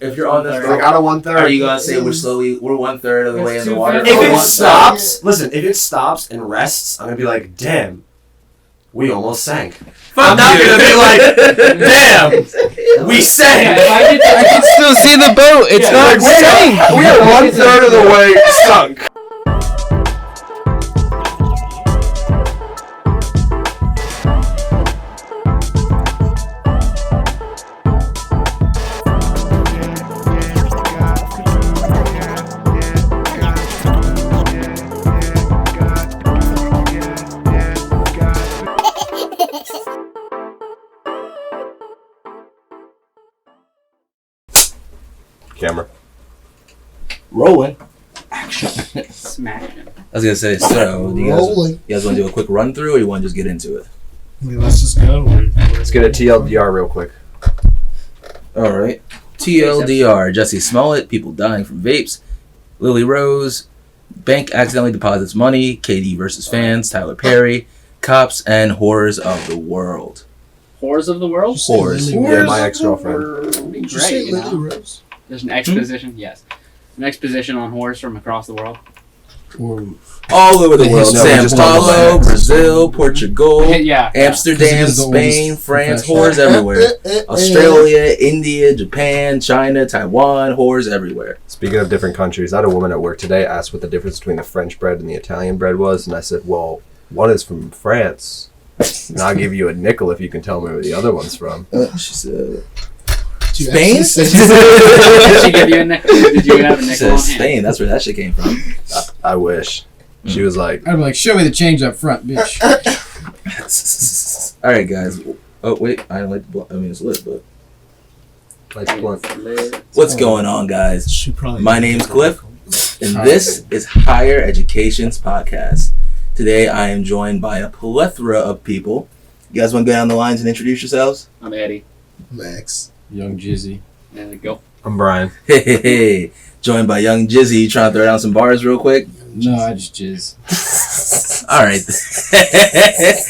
If you're on this, like out of 1/3, are you gonna say we're 1/3 of the way in the water? If it stops, listen. If it stops and rests, I'm gonna be like, damn, we almost sank. I'm not gonna be like, damn, we sank. I can still see the boat. It's not sank. We are 1/3 of the way sunk. Camera. Rolling. Action. Smashing. I was gonna say, so do you guys want to do a quick run through, or you want to just get into it? Let's just go. Let's get a TLDR real quick. All right. TLDR: Jussie Smollett, people dying from vapes. Lily Rose, bank accidentally deposits money. KD versus fans. Tyler Perry, cops, and horrors of the world. Whores of the world? Whores. Yeah, my ex-girlfriend. Did you say Lily Rose? There's an exposition, yes. An exposition on whores from across the world. All over the world. No, Sao just Paulo, Brazil, Portugal, Yeah. Amsterdam, Spain, France, whores everywhere. Australia, India, Japan, China, Taiwan, whores everywhere. Speaking of different countries, I had a woman at work today asked what the difference between the French bread and the Italian bread was, and I said, well, one is from France, and I'll give you a nickel if you can tell me where the other one's from. She said, Spain? Did she give you a nickel? Did you have a she nickel said on hand? Spain, that's where that shit came from. I wish. She was like, I'd be like, show me the change up front, bitch. Alright, guys. Oh, wait, I don't like the blunt. I mean, it's lit, but. like blunt. What's going on, guys? Should probably My name's Cliff, and this is Higher Education's podcast. Today, I am joined by a plethora of people. You guys want to go down the lines and introduce yourselves? I'm Eddie. Max. Young Jizzy. There we go. I'm Brian. Hey. Joined by Young Jizzy. You trying to throw down some bars real quick? No, I just jizz. All right.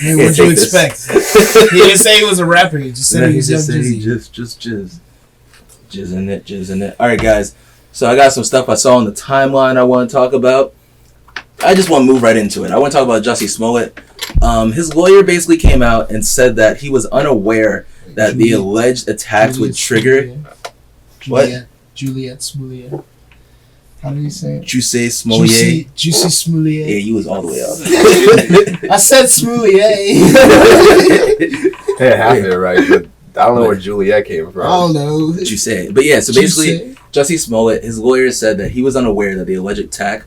Hey, what'd you expect? He didn't say he was a rapper. He just said he was Young Jizzy. Just jizz. Jizz in it. All right, guys. So I got some stuff I saw on the timeline I want to talk about. I just want to move right into it. I want to talk about Jussie Smollett. His lawyer basically came out and said that he was unaware that the alleged attacks would trigger... What? Juliet Smollett. How did he say it? Jussie Smollett. Jussie Smollett. Yeah, you was all the way up. I said Smollett. Hey, half it right, but I don't know where Juliet came from. I don't know. Jussie. But yeah, so basically, Jussie Smollett, his lawyer said that he was unaware that the alleged attack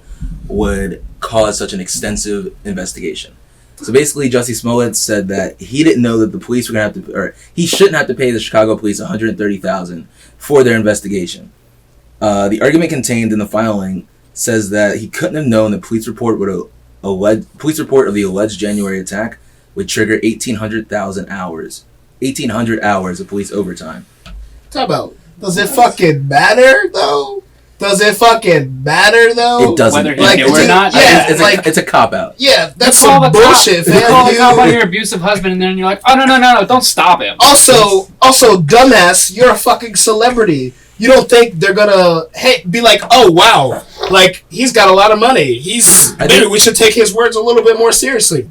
would cause such an extensive investigation. So basically, Jussie Smollett said that he didn't know that the police were going to have to, or he shouldn't have to pay the Chicago police $130,000 for their investigation. The argument contained in the filing says that he couldn't have known the police report of the alleged January attack would trigger 1,800 hours of police overtime. Talk about, does it fucking matter though? It doesn't. Whether he like, knew or not. Yeah, it's a cop out. Yeah, that's You call some the cop- bullshit, You fam. call a cop on your abusive husband, and then you're like, oh, no, don't stop him. Also, dumbass, you're a fucking celebrity. You don't think they're gonna be like, oh wow, like he's got a lot of money. Maybe we should take his words a little bit more seriously.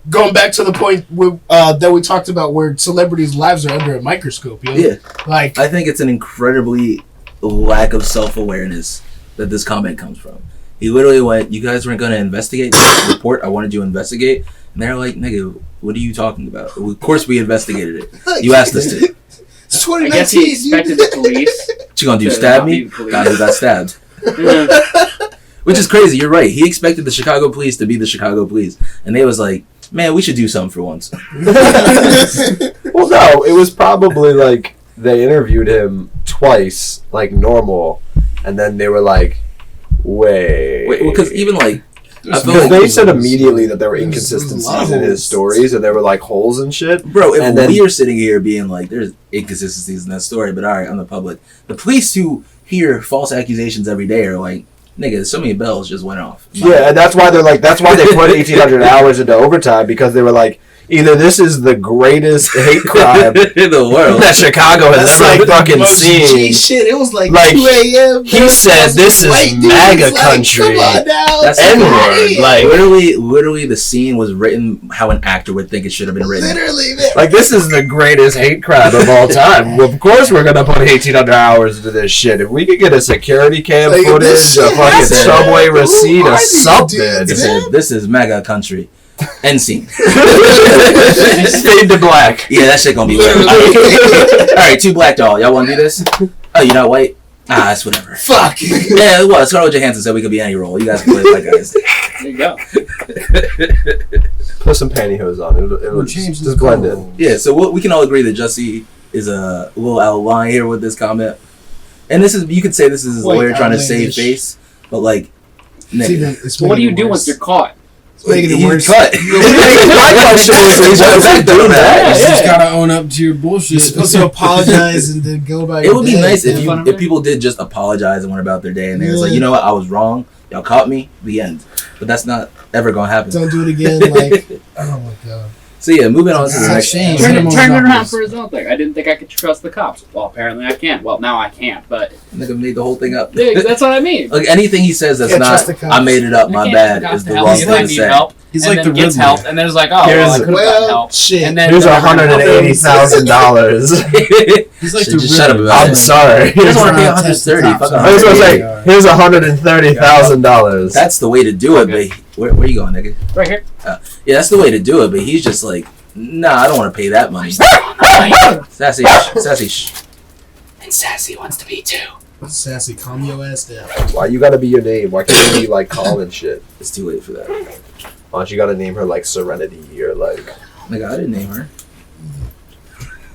Going back to the point that we talked about, where celebrities' lives are under a microscope. You know? Yeah, like I think it's an incredibly lack of self-awareness that this comment comes from. He literally went, you guys weren't going to investigate this report I wanted you to investigate? And they're like, nigga, what are you talking about? Of course we investigated it. You asked us to. It's I 2019. guess he expected the police. What you gonna do, to stab not me? be police. God who got stabbed. Which is crazy, you're right. He expected the Chicago police to be the Chicago police. And they was like, man, we should do something for once. Well, no, it was probably like they interviewed him twice, like normal, and then they were like, wait, because even like, I feel because like they said immediately that there were inconsistencies in his stories, and there were like holes and shit. bro, if And then- we are sitting here being like, there's inconsistencies in that story, but alright, I'm the public. The police who hear false accusations every day are like, nigga, so many bells just went off. Yeah, and that's why they put 1,800 hours into overtime, because they were like, Either this is the greatest hate crime in the world that Chicago has ever fucking seen. Shit, it was like 2 a.m. He said this is MAGA country. Come on now. That's N-word. Like literally, the scene was written how an actor would think it should have been written. Literally, man. Like, this is the greatest hate crime of all time. Well, of course we're going to put 1,800 hours into this shit. If we could get a security cam footage, a fucking subway receipt, or something. This is MAGA country. End scene. Fade to black. Yeah, that shit gonna be lit. Alright, 2 black doll. Y'all wanna do this? Oh, you're not white? Ah, it's whatever. Fuck. Yeah, well, Scarlett Johansson said we could be any role. You guys can play black guys. There you go. Put some pantyhose on. It'll just blend in. Yeah, so we can all agree that Jussie is a little out of line here with this comment. And this is, you could say this is his lawyer trying to save face, but like, So what do you do once you're caught? Making it worse. Cut. My question is, You just gotta own up to your bullshit. You're supposed to apologize and then go about It your would be day. nice if people did just apologize and went about their day and they was like, you know what, I was wrong. Y'all caught me. The end. But that's not ever gonna happen. Don't do it again. Like, oh my god. So yeah, moving on to the next. Shame. Turn it around for his own thing. I didn't think I could trust the cops. Well, apparently I can't. Well, now I can't, but... Nigga made the whole thing up. Yeah, that's what I mean. Like anything he says that's Can't not, trust the cops. I made it up, You my can't bad, trust is the the wrong cops. thing They to need say. help, He's and like then the gets Riddler. help, and then it's like, oh, well, I could have gotten help. Shit. And then here's $180,000. He's like Shit, the just shut up Riddler. about I'm it. sorry. He doesn't want to pay Trying to test the 130. cops. Fuck I was gonna say, here's $130,000. That's the way to do it, but where you going, nigga? Right here. Yeah, that's the way to do it, but he's just like, nah, I don't want to pay that money. Sassy. And Sassy wants to be too. Sassy, calm your ass down. Why you gotta be your name? Why can't you be like calm and shit? It's too late for that. Why don't you gotta name her like Serenity or like? Nigga, I didn't name her.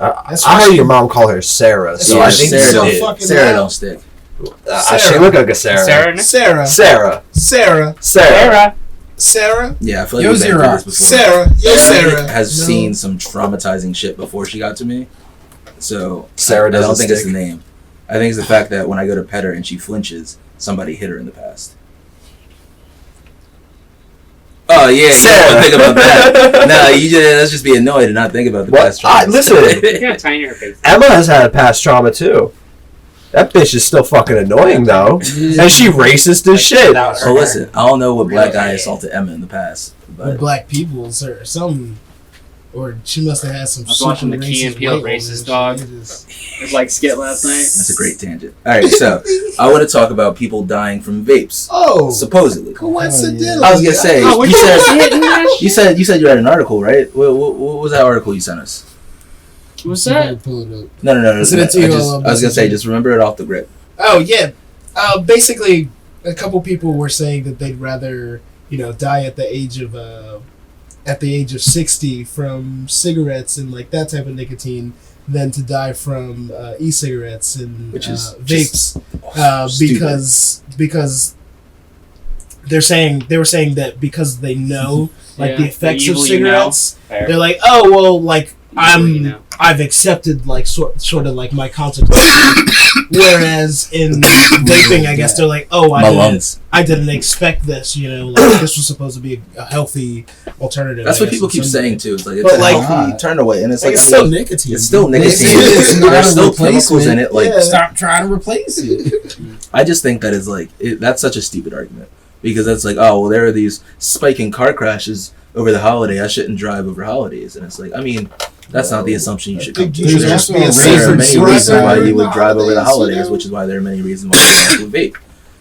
I heard your mom call her Sarah, so Yeah, I think Sarah you so did. fucking Sarah loud. don't stick. She look like a Sarah. Sarah. Sarah. Sarah. Sarah. Sarah. Sarah. Yeah, I feel like Yo, we've been through Zero. this before. Sarah. Yo, Sarah Sarah. has No. seen some traumatizing shit before she got to me. So Sarah I don't doesn't think it's the stick. name. I think it's the fact that when I go to pet her and she flinches, somebody hit her in the past. Oh yeah, you don't want to think about that. Nah, let's just be annoyed and not think about the What? past traumas. Listen. Look how tiny her face is. Emma has had past trauma too. That bitch is still fucking annoying though, and she racist as shit. So listen, I don't know what black guy assaulted Emma in the past, With but black people or something. Or she must have had some I was watching super the Key and racist Peele white woman racist and dog. shit. Just- It's like skit last night. that's a great tangent. All right, so I want to talk about people dying from vapes, Oh, supposedly. coincidentally. I was gonna say, Oh, we're you said hitting that you said you read an article, right? What was that article you sent us? What's that? Pull it up. No. I sent it to you, I was gonna say, Messenger. just remember it off the grip. Oh yeah, basically, a couple people were saying that they'd rather die at the age of 60 from cigarettes and like that type of nicotine than to die from e-cigarettes and Which is vapes stupid. because they were saying that because they know like Yeah, the effects the of evil you know. cigarettes, Fair. they're like, oh well, like You know. I've accepted like sort of like my consequences. Whereas in vaping, I guess they're like, oh, My lungs. I didn't expect this. Like this was supposed to be a healthy alternative. That's I what guess, people in keep some saying way. too. It's like it's But, a like, healthy turn away, and it's Like, like it's still nicotine. It's still They nicotine. say it's not There's a still chemicals in replacement. it. Like Yeah. Stop trying to replace it. I just think that is like that's such a stupid argument because it's like, oh well, there are these spiking car crashes over the holiday. I shouldn't drive over holidays, and it's like, I mean, that's not the assumption you should come to. There's There also a there are safer many drive reasons why over you would the drive over the holidays, holidays, which is why there are many reasons why you would vape.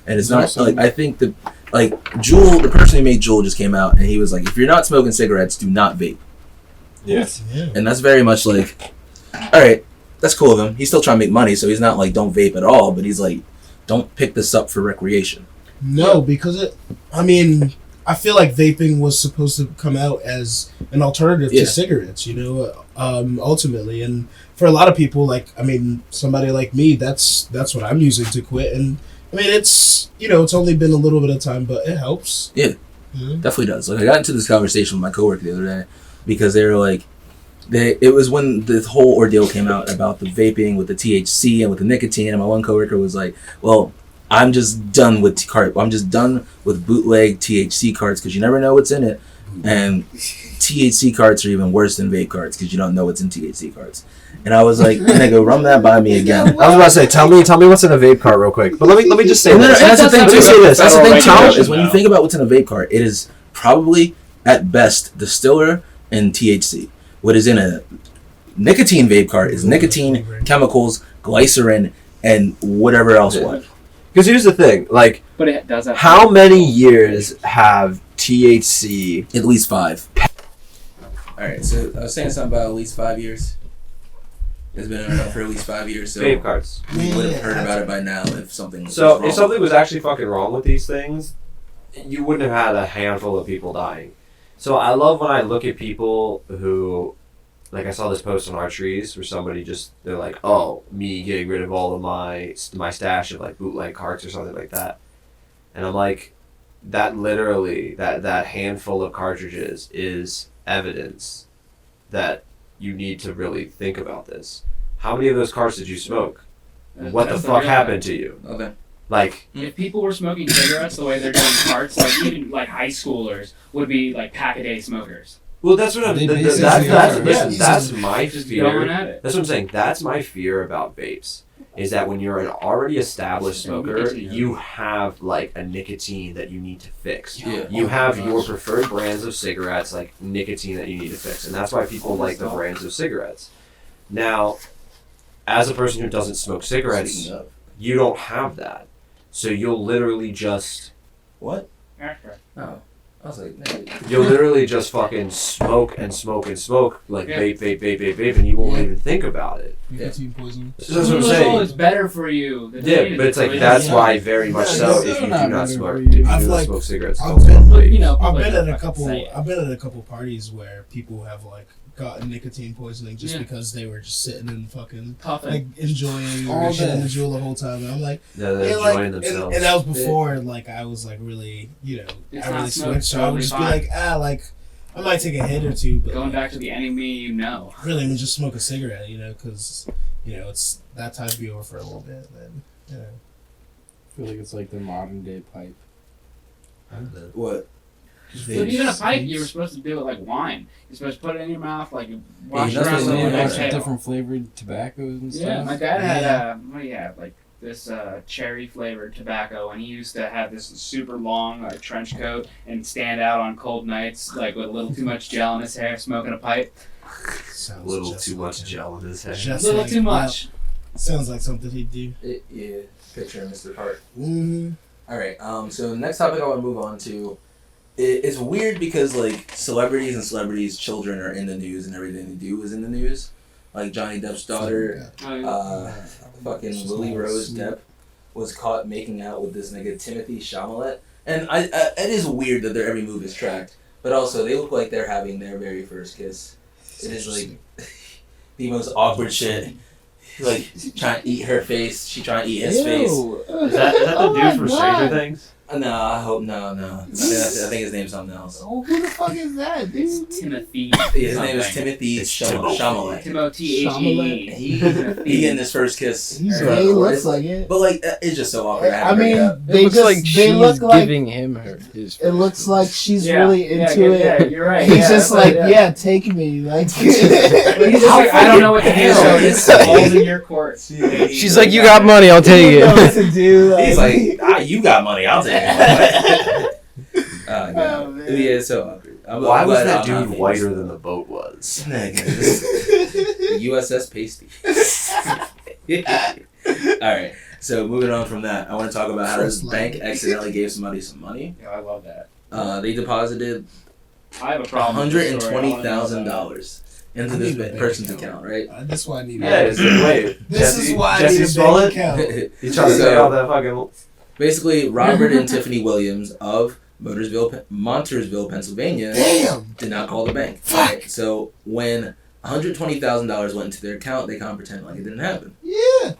And it's not Also- like I think that like Juul, the person who made Juul, just came out and he was like, if you're not smoking cigarettes, do not vape. Yeah. And that's very much like, all right, that's cool of him. He's still trying to make money, so he's not like don't vape at all, but he's like, don't pick this up for recreation. No, because I feel like vaping was supposed to come out as an alternative Yeah. to cigarettes, ultimately. And for a lot of people, somebody like me, that's what I'm using to quit. And it's it's only been a little bit of time, but it helps. Yeah. Mhm. Definitely does. Like I got into this conversation with my coworker the other day because they were like, it was when the whole ordeal came out about the vaping with the THC and with the nicotine, and my one coworker was like, well, I'm just done with I'm just done with bootleg THC cards because you never know what's in it. And THC carts are even worse than vape carts because you don't know what's in THC carts. And I was like, nigga, run that by me again. I was about to say, tell me what's in a vape cart real quick. But let me just say No, this. that's the thing Let me too. say this. That's the thing Federal too. Is when you regulation, think about what's in a vape cart, it is probably at best distiller and THC. What is in a nicotine vape cart is nicotine, chemicals, glycerin, and whatever else. What? Because here's the thing, like, But it does have. how many years have THC? At least 5. All right. So I was saying something about at least 5 years. It's been around for at least 5 years. So Vape carts. we would have heard about it by now if something. Was So wrong. if something was actually fucking wrong with these things, you wouldn't have had a handful of people dying. So I love when I look at people who, like I saw this post on our trees where somebody they're like, oh, me getting rid of all of my stash of like bootleg carts or something like that. And I'm like, that literally, that handful of cartridges is evidence that you need to really think about this. How many of those carts did you smoke? What the That's fuck real- happened to you? Okay. Like, If people were smoking cigarettes the way they're doing carts, like even like high schoolers would be like pack-a-day smokers. well, that's what I'm. They That's basically are. listen. Yeah. That's my Just going fear. at it. That's what I'm saying. That's my fear about vapes. Is that when you're an already established smoker, you have like a nicotine that you need to fix. Yeah. You have your preferred brands of cigarettes, like nicotine that you need to fix, and that's why people like the brands of cigarettes. Now, as a person who doesn't smoke cigarettes, Speaking of. you don't have that. So you'll literally just What? After. Oh. I was like, nigga. you'll literally just fucking smoke and smoke and smoke, like Yeah. vape, and you won't even think about it. Nicotine poisoning. So that's what I'm Alcohol saying. is better for you. than Yeah, weed. but it's like Really that's is. why very much Yeah, so. it's If still you not do not better smoke, for if you. you do I've, not like- smoke cigarettes, I've don't been- smoke But, you vapes. know, I've people been don't at a fucking couple. say it. I've been at a couple parties where people have like gotten nicotine poisoning just Yeah. because they were just sitting and fucking Puffing. like enjoying All or shit in day. the jewel the whole time. And I'm like, Yeah, they're yeah, like, enjoying and themselves. that was before like I was like really, you know, It's I not really smoke, switched. So I would totally just fine. be like, like I might take a hit or two, but Going like, back to the enemy you know. really, I'm just smoke a cigarette, you know, because you know it's that time to be over for a little bit. Then you know, I feel like it's like the modern day pipe. What? But even a pipe, you were supposed to do it like wine. You're supposed to put it in your mouth, like you wash Yeah, it that's around what with they an do. Lots of exhale. different flavored tobaccos and stuff. Yeah, my dad had Yeah. what do you have? Like this cherry flavored tobacco, and he used to have this super long trench coat and stand out on cold nights, like with a little too much gel in his hair, smoking a pipe. sounds A little just too much like gel in his head. A Just little like too much. Sounds like something he'd do. Yeah. Picture Mr. Hart. Mm-hmm. All right. So the next topic I want to move on to, it's weird because like celebrities' children are in the news and everything they do is in the news. Like Johnny Depp's daughter, fucking Lily Rose Depp, was caught making out with this nigga Timothee Chalamet, and I it is weird that their every move is tracked, but also they look like they're having their very first kiss. It is like the most awkward shit. Like trying to eat her face, she trying to eat his face. Is that the dude from Stranger Things? No, I hope no. I think his name's something else. Oh, who the fuck is that, It's dude? Timothy. His name is something. Timothy It's Chalamet. Timothy. Chalamet. He getting his first kiss. He's Or- gay. or Looks it's- like it. But like, it's just so awkward. I mean, It they looks just like they she's look like giving him his. it looks like she's Yeah, really into it. Yeah, you're right. He's yeah, just that's like, right, yeah, take me, like. He's just like, I don't know what to do, so this falls in your court. She's like, you got money, I'll take You know what it. to do. He's like, you got money, I'll take it. Oh, man. Yeah, it's so awkward. Why I'm was glad that I'm not dude famous. whiter than the boat was? Nigga, this- USS Pasty. Alright, so moving on from that, I want to talk about how this bank accidentally gave somebody some money. Yeah, I love that. They deposited I have a problem. with this story. I wanna know about $120,000 into I this need a bank person's account. account, right? That's why I need. Yeah, it's wait. This is why I Jussie need a Smollett? bank account. You trying to say all that fucking? Basically, Robert and Tiffany Williams of Montoursville, Pennsylvania, Damn. did not call the bank. Fuck. Right? So when $120,000 went into their account, they kind of pretended like it didn't happen. Yeah.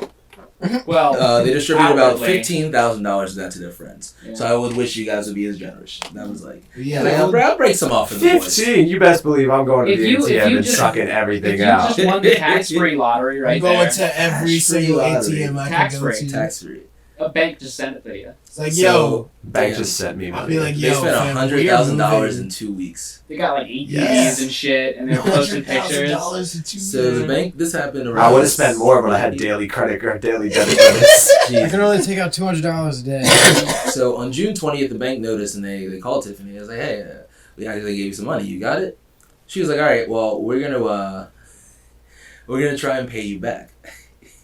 Well, They distributed about outwardly. $15,000 of that to their friends. Yeah. So I would wish you guys would be as generous. That was like, Yeah. like, I'll break some off for the boys. 15. You best believe I'm going to If the you- if ATM you and just- sucking if everything you out. just won the tax-free lottery right I'm going there. to every Tax-free single lottery. ATM I Tax can go rate. to. Tax free. A bank just sent it to you. It's like, So, yo, Bank damn. just sent me I'll money. be like, They yo, spent fam, $100,000 moving. in 2 weeks. They got like ETs Yes. and shit, and they're posting pictures. $100,000 in 2 So years. the bank, this happened around. I would have spent more, but I had daily credit card, daily debit credits. I can only take out $200 a day. So on June 20th, the bank noticed and they called Tiffany. I was like, hey, we actually gave you some money. You got it? She was like, all right, well, we're gonna try and pay you back.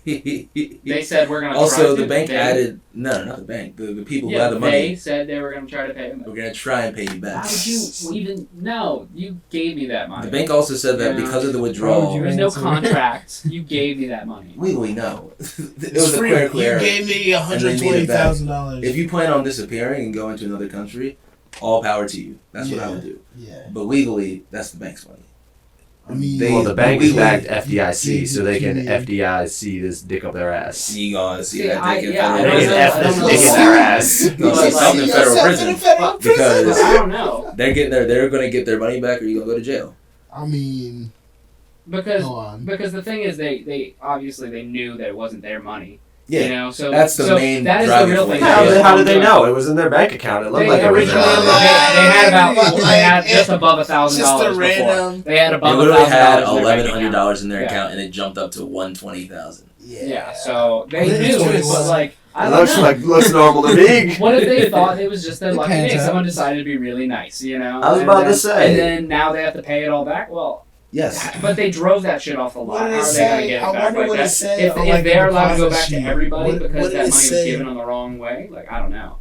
They said we're gonna. Also, try the to. bank They- added no, not the bank. The people who Yeah, had the they money. said they were gonna try to pay him. We're gonna try and pay you back. How would you even know? You gave me that money. The bank also said that Yeah. because of the Why withdrawal, would There's no Answer. contract. You gave me that money. legally no. It It's was a free. clerical You error. gave me And they need it back. $120,000. If you plan on disappearing and going to another country, all power to you. That's what I would do. Yeah. But legally, that's the bank's money. I mean, Well, the bank is legally- backed FDIC, so they can FDIC this dick up their ass. You gonna see See, that I- dick in yeah, I They federal don't can know. prison. F this I don't dick in know. their ass. You're gonna see something in federal prison because I don't know they're gonna get their money back, or you gonna go to jail. I mean, because go on. the thing is they obviously they knew that it wasn't their money. Yeah, You know, so that's the main that is the driving real force. thing. How did they know? It was in their bank account. It looked They like it was originally in they their bank. had about Like, they had it- just above $1,000 just a before. random. They had They above literally had $1,000 in their bank account. $1,100 in their Yeah. account, and it jumped up to 120,000. Yeah, so they Well, knew, it's but like I It don't know. looks normal to me. What if they thought it was just their lucky Depends, day? huh? Someone decided to be really nice, you know? I was And about to then- say. And then now they have to pay it all back? Well, Yes. but they drove that shit off the What lot. did How it are they going to say? get I it back wonder like what it that? said If on, like, they're the allowed to go deposit back to sheet. everybody What because did that it money was say? given on the wrong way, like, I don't know.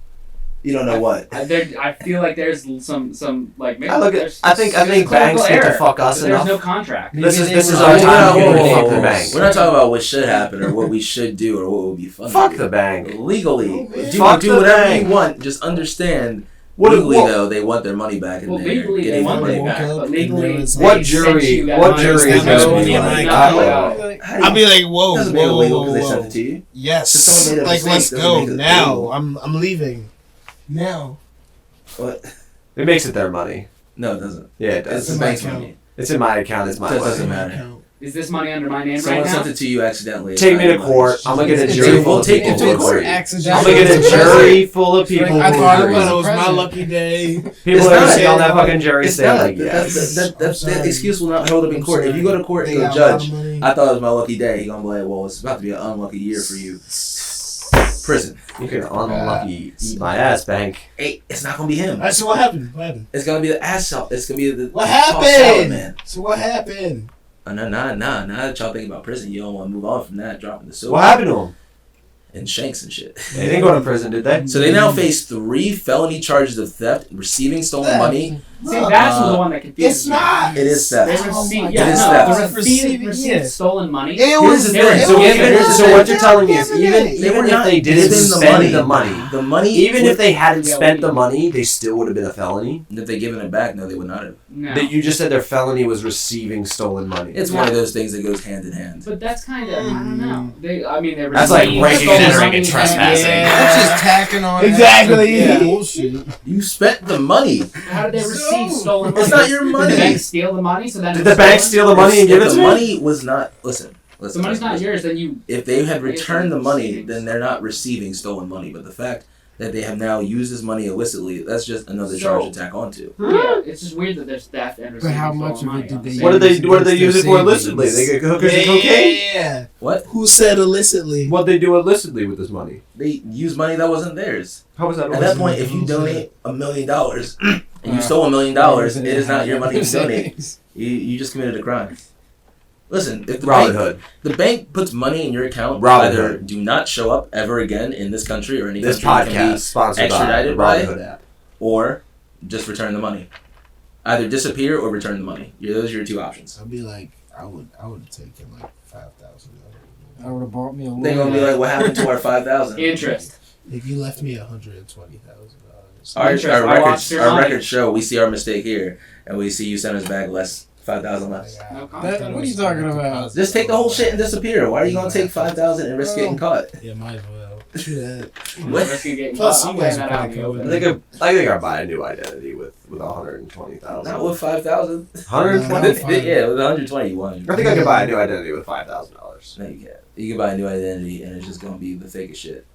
You don't know what. I feel like there's some like maybe I there's think there's a banks clerical need to error. fuck us There's no enough. contract. This is Maybe they our were- Whoa, time to whoa, get whoa, fuck the whoa. bank. We're not talking about what should happen or what we should do or what would be fun. Fuck to the do. bank. Legally, Oh, do fuck the whatever bank. you want. Just understand. What- Legally, what- though, they want their money back, and Well, they're legally they getting want their money money back, back. up but and legally there was they What sent jury- you that what money. jury There's is no gonna be nothing like, about it. Like, How do I'll be like, whoa, doesn't make it whoa, illegal whoa, because they sent whoa. it to you. Yes. Just someone made a Like, mistake let's doesn't go make it now. illegal. I'm leaving. Now. What? It makes it their money. No, it doesn't. Yeah, it It's does. the in my bank's account. money. It's in my account. It's my That money. doesn't matter. Is this money under my name Someone right now? sent it to you accidentally. Take me to It's not court. your I'm gonna get a It's jury a- full we'll of take people. it to who court. agree. accidentally. I'm gonna get a jury full of people I who thought it agree. was It was my president. lucky day. People It's are not. sitting on that fucking jury It's stand not. like, yes. That sorry. excuse will not hold up in I'm court. If sorry. you go to court They and go, got a lot of judge, money. I thought it was my lucky day. He gonna be like, well, it's about to be an unlucky year for you. Prison. You can unlucky eat my ass, bank. Hey, it's not gonna be him. Alright, so what happened? What happened? It's gonna be the ass salad. It's gonna be the What tossed salad, happened? man. So what happened? Nah. Now that y'all think about prison, you don't want to move on from that. Dropping the soap What happened to him? and shanks and shit. They didn't go to prison, did they? So they now face 3 felony charges of theft, receiving stolen Theft. money. See, that's the one that confuses It's me. not. It is They theft. receive, my yeah, God. no, It the is receive yeah. stolen money. It Here's was the they were thing. So, given- so what you're telling me is Given even it. They were if not they didn't given the spend money. the money, The money, even if they hadn't Yeah, spent we- the money, they still would have been a felony. if they given it back, no, they would not have. No. That you just said their felony was receiving stolen money. It's one of those things that goes hand in hand. But that's kind of, I don't know. They received That's like breaking stolen and entering money and trespassing. That's just tacking on Exactly. extra bullshit. You spent the money. How did they receive stolen money? It's not your Did money. the bank steal the money? So then Did it's the bank stolen? steal the money and give it If to the me? money was not listen. The money's not yours, then you. If they had I guess returned the they're money, receiving. then they're not receiving stolen money. But the fact that they have now used this money illicitly, that's just another So- charge to tack onto. Yeah, it's just weird that there's theft and receiving how stolen much of it money did on the they same- What did they Against use it for their illicitly? They savings. get hookers and cocaine? Yeah. What? Who said illicitly? What they do illicitly with this money? They used money that wasn't theirs. How was that At that illicit? point, if you donate $1 million and you Wow. stole $1 million, it is not your money to donate. You just committed a crime. Listen, if the Robin bank, Hood. the bank puts money in your account, Robin either Hood. do not show up ever again in this country or any This country you can podcast be, sponsored by the extradited Robin by- Hood app. or just return the money. Either disappear or return the money. Those are your 2 options. I'd be like, I would have taken like $5,000. I would have bought me a They're gonna be like, "What happened to our 5,000?" Interest. If you left me $120,000. Our Interest. I watched your money. records show we see our mistake here, and we see you send us back less 5,000 less. No That, what are you talking about? Just take the whole shit and disappear. Why are you gonna take 5,000 and risk getting caught? Yeah, might as well. True that. What? Risk of getting Plus, caught. I'm you guys laying that are out in the probably open. I think I'd buy a new identity with 120,000. Not with 5,000. 120. Yeah, with 120 you won. I think I could buy a new identity with $5,000. No, you can't. You can buy a new identity and it's just gonna be the fakest shit.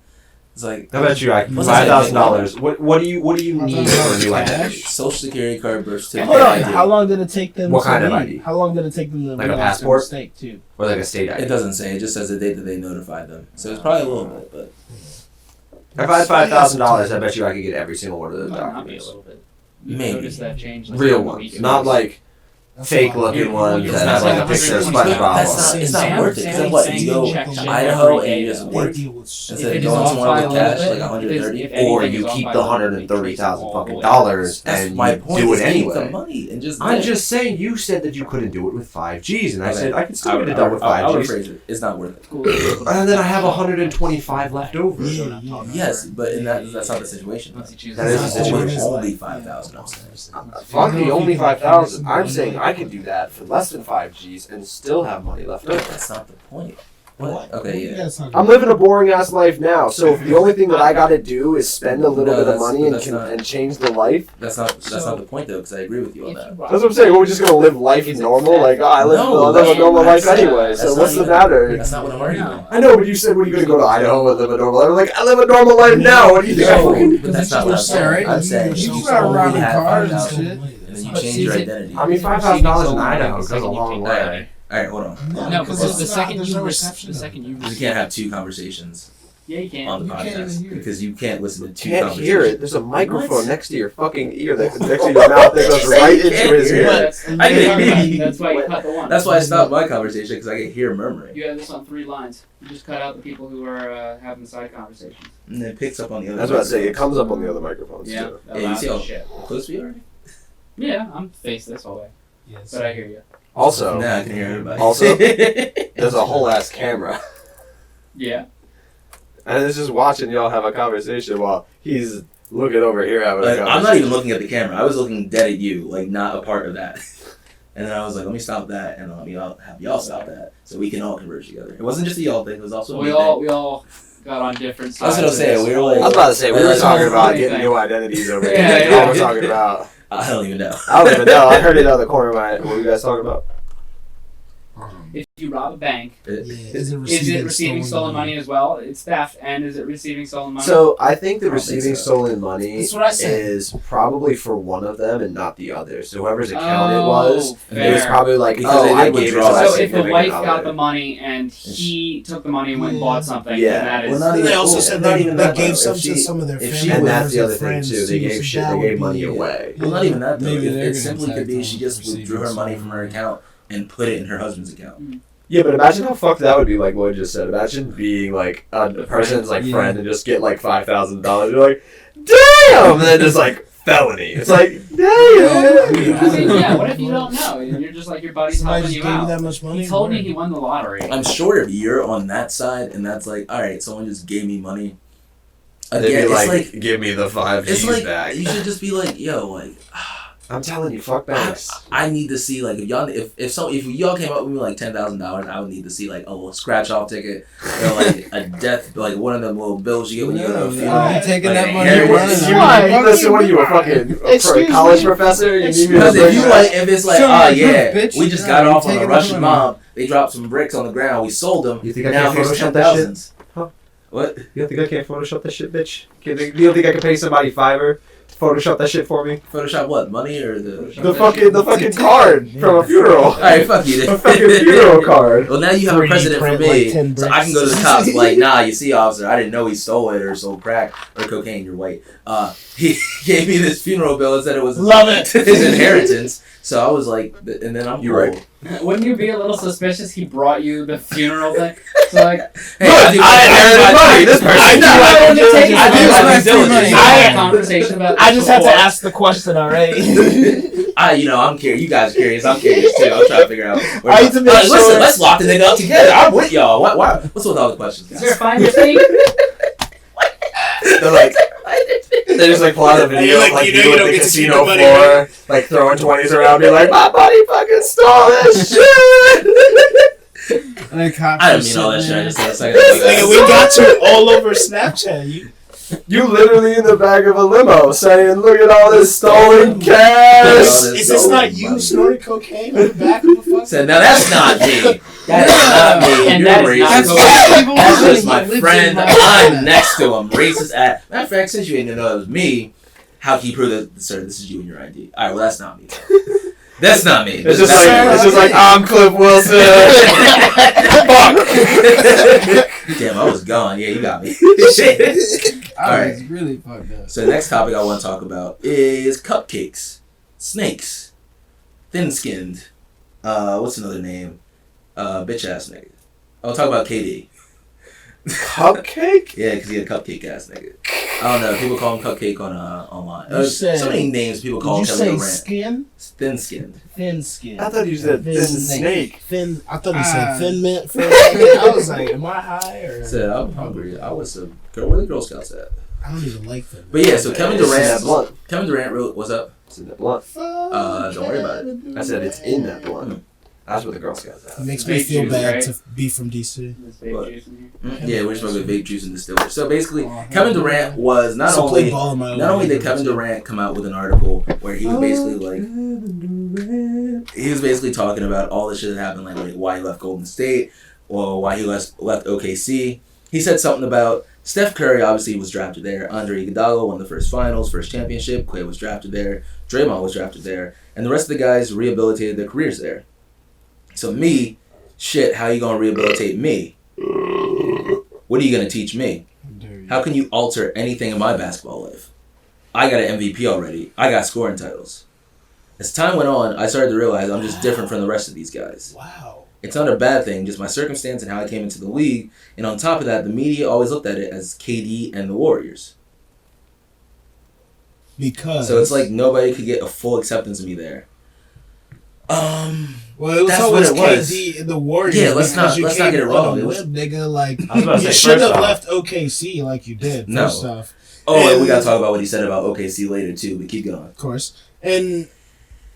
It's like I bet you What's $5,000. What do you need for a new identity? Social security card, birth certificate. Hold on. ID. How long did it take them? What to kind of leave? ID? How long did it take them to Like a realize their passport? mistake too? Or like a state ID? It doesn't say. It just says the date that they notified them. So it's probably a little bit, but If I had $5,000, I bet you I could get every single one of those Might not be a documents. little bit. Maybe. Notice that change. Real ones, not like fake looking ones It's that not have like like a picture of 120. SpongeBob. That's on it. not. It's not Sam- worth it. Sam Because what? saying You go check to shit Idaho every and you day, just though. work. If Instead it of is going off somewhere by with a little cash, bit, like 130. if Or anything you is off keep by the a little bit, 130,000 all the fucking way. dollars That's and my you point. do it is keep the anyway. money and just. I'm live. just saying, you said that you couldn't do it with 5 Gs, and I Okay. said I could still I get would, it done with I 5 would Gs. phrase it. It's not worth it. Cool. And then I have 125 left over. Yes, but in that's not the situation. Unless you choose That is to the stop. situation. Only 5,000. I'm saying. Fuck the only 5,000. I'm saying I could do that for less than 5 Gs and still have money left over. That's not the point. What? Okay, yeah. I'm living a boring ass life now, so if the only thing that I gotta do is spend a little No, bit of that's- money that's not- and change the life. That's not the point though, because I agree with you on that. That's what I'm saying. We're just gonna live life normal. Like, oh, I live a that's- normal life that's- anyway. that's So not what's the even- matter? That's not what I'm arguing about. I know, but you said, "What are you gonna go to Idaho and live a normal life?" I'm like, I live a normal life now. What do you think? I'm fucking- No, but that's not what I'm saying. I'm saying You you start only robbing have cars and 5,000 shit. and then you But change see, your the- identity. I mean, $5,000 in Idaho goes a long way. Alright, hold on. No, because the there's second no you reception. the second you You can't have two conversations yeah you can. on the You can't podcast even hear it. because you can't listen to two Can't conversations. hear it. There's a microphone next to your fucking ear, next to your mouth that goes right into his hear ear. it. But I can hear you. that's why you cut the one. That's why I stopped my conversation because I can hear murmuring. You have this on 3 lines. You just cut out the people who are having side conversations. And it picks up on the other. That's what I say. It microphones. comes up on the other microphones Yeah. too. That Yeah, you loud see how shit. close we are? Yeah, I'm face this all way, Yes. but I hear you. Also, Now I can hear everybody. Also- there's a whole ass camera, Yeah. and it's just watching y'all have a conversation while he's looking over here having a Like, conversation. I'm not even looking at the camera. I was looking dead at you, like not a part of that. And then I was like, let me stop that, and let me have y'all stop that, so we can all converge together. It wasn't just a y'all thing; it was also So a we me all thing. we all got on different I sides. was gonna of say, this we were whole- like- I was about to say we were That's talking the about funny getting thing. new identities over here. Yeah, That's yeah. all we're talking about. I don't even know. I don't even know. I heard it out of the corner of my. What were you guys talking about? If you rob a bank, Is it is it receiving stolen money as well? It's theft, and is it receiving stolen money? So I think the I don't think receiving so. stolen money That's what I said. is probably for one of them and not the other. So whoever's account it Oh, was, it was fair. probably like, Because oh, they I did gave it to withdraw. my So if the significant wife other. got the money and he took the money and went and bought something, Yeah. then that is. Well, not And even- they also well, said not they even that, gave though. some If to she- some of their if family she- And Well, that's the other members thing and too. friends. They gave shit. They gave money away. Well, not even that though. Maybe It, they're it simply gonna could be tax she on just receiving withdrew her money stolen from her account and put it in her husband's account. Yeah, but imagine how fucked that would be. Like Lloyd just said. Imagine being like a person's like Yeah. friend and just get like $5,000. You're like, damn, and then just like felony. It's like, damn. I mean, yeah, what if you don't know? And you're just like, your buddy's Somebody helping just you gave you out. that much money. He told me he won the lottery. I'm sure if you're on that side and that's like, all right, someone just gave me money. They'd Again, be it's like, like give me the 5 it's G's like back. you should just be like, yo, like I'm telling you, fuck banks. I need to see like if y'all came up with me like $10,000, I would need to see like a little scratch off ticket or like a death, like one of them little bills you get when you go to a funeral. You taking Like that a money hair and work. running. Why? Listen, what are you, a fucking Excuse college me? professor? You need me to Because if bring you that? like, if it's like, Show oh me yeah, proof, bitch. we just Yeah, got you off on taking a the Russian money. mob, they dropped some bricks on the ground, we sold them. You think I Now can't here's Photoshop that shit? 10,000s. Huh? What? You don't think I can't Photoshop that shit, bitch? You don't think I can pay somebody $5 to Photoshop that shit for me? Photoshop what? Money or the? The fucking card from a funeral. All right, fuck you. A fucking funeral card. Well, now you have a 3D precedent for print, me, like 10 so I can go to the bricks. cops like, nah, you see, officer, I didn't know he stole it or sold crack or cocaine. You're white. He gave me this funeral bill and said it was Love it. his inheritance. So I was like, and then I'm You're cool. right. Wouldn't you be a little suspicious he brought you the funeral thing? So like, Hey, I inherited money. This person. I know, I wanted to take I do my I due diligence. had a conversation about I this just had to before. ask the question already. I'm curious. You guys are curious. I'm curious too. I'm trying to figure out. I need to make Listen, sure- let's lock the nigga up together. I'm with y'all. What's with all the questions? Is there a fine mistake? They're like, they just like pull out a video You're of like, like you know you you at don't the get to keep casino the money, floor, like throwing 20s around, be like, my buddy fucking stole this shit. And then cops I are didn't mean all that shit. I sitting just there. said a second. Nigga, we got you all over Snapchat. You You literally in the back of a limo saying, "Look at all this stolen cash." Is this not you snorting cocaine in the back of the fucking? Said, now that's not me. That is not me. And You're that is not racist. That's just my Lives in friend. my I'm mind. next to him. Racist ass. Matter of fact, since you didn't know it was me, how can you prove that, sir, this is you in your ID? All right, well, that's not me. That's not me. It's just That's like I'm Cliff Wilson. Fuck. Damn, I was gone. Yeah, you got me. I was really fucked up. So the next topic I want to talk about is cupcakes, snakes, thin-skinned. What's another name? Bitch ass nigga. I'll talk about KD. Cupcake? Yeah, because he a cupcake ass nigga. I don't know. People call him Cupcake on online. You said- so many names people call Did you Kevin say Durant. skin? Thin-skinned. Thin skin. I thought you said Thin thin snake. snake. Thin. I thought he said thin mint for a second. I was like, am I high or? Said I'm hungry. I was a girl. Where the Girl Scouts at? I don't even like them. But yeah, so Kevin It's in that Durant. blunt. Kevin Durant wrote, "What's up?" It's in that blunt. Don't worry about it. I said it's in that blunt. That's what the Girl Scouts It have. makes me Vape feel juice, bad right? to be from DC. This vape What? juice in here. Yeah, we're smoking vape juice and distiller. So basically, Oh, Kevin Durant was not So play only ball in my not only did Kevin language. Durant come out with an article where he was basically like he was basically talking about all the shit that happened, like why he left Golden State or why he left OKC. He said something about Steph Curry obviously was drafted there. Andre Iguodala won the first finals, first championship. Clay was drafted there. Draymond was drafted there, and the rest of the guys rehabilitated their careers there. So me, shit, how you gonna rehabilitate me? What are you gonna teach me? How can you alter anything in my basketball life? I got an MVP already. I got scoring titles. As time went on, I started to realize I'm just different from the rest of these guys. Wow. It's not a bad thing, just my circumstance and how I came into the league. And on top of that, the media always looked at it as KD and the Warriors. Because. So it's like nobody could get a full acceptance of me there. Well, it was That's always what it was. KD and the Warriors. Yeah, let's because not- you let's not came get it on wrong. a It was- whim, nigga. Like I was about to you say, should have first off- left OKC like you did. No. First off, Oh, and we gotta And- talk about what he said about OKC later too, but keep going. of course. And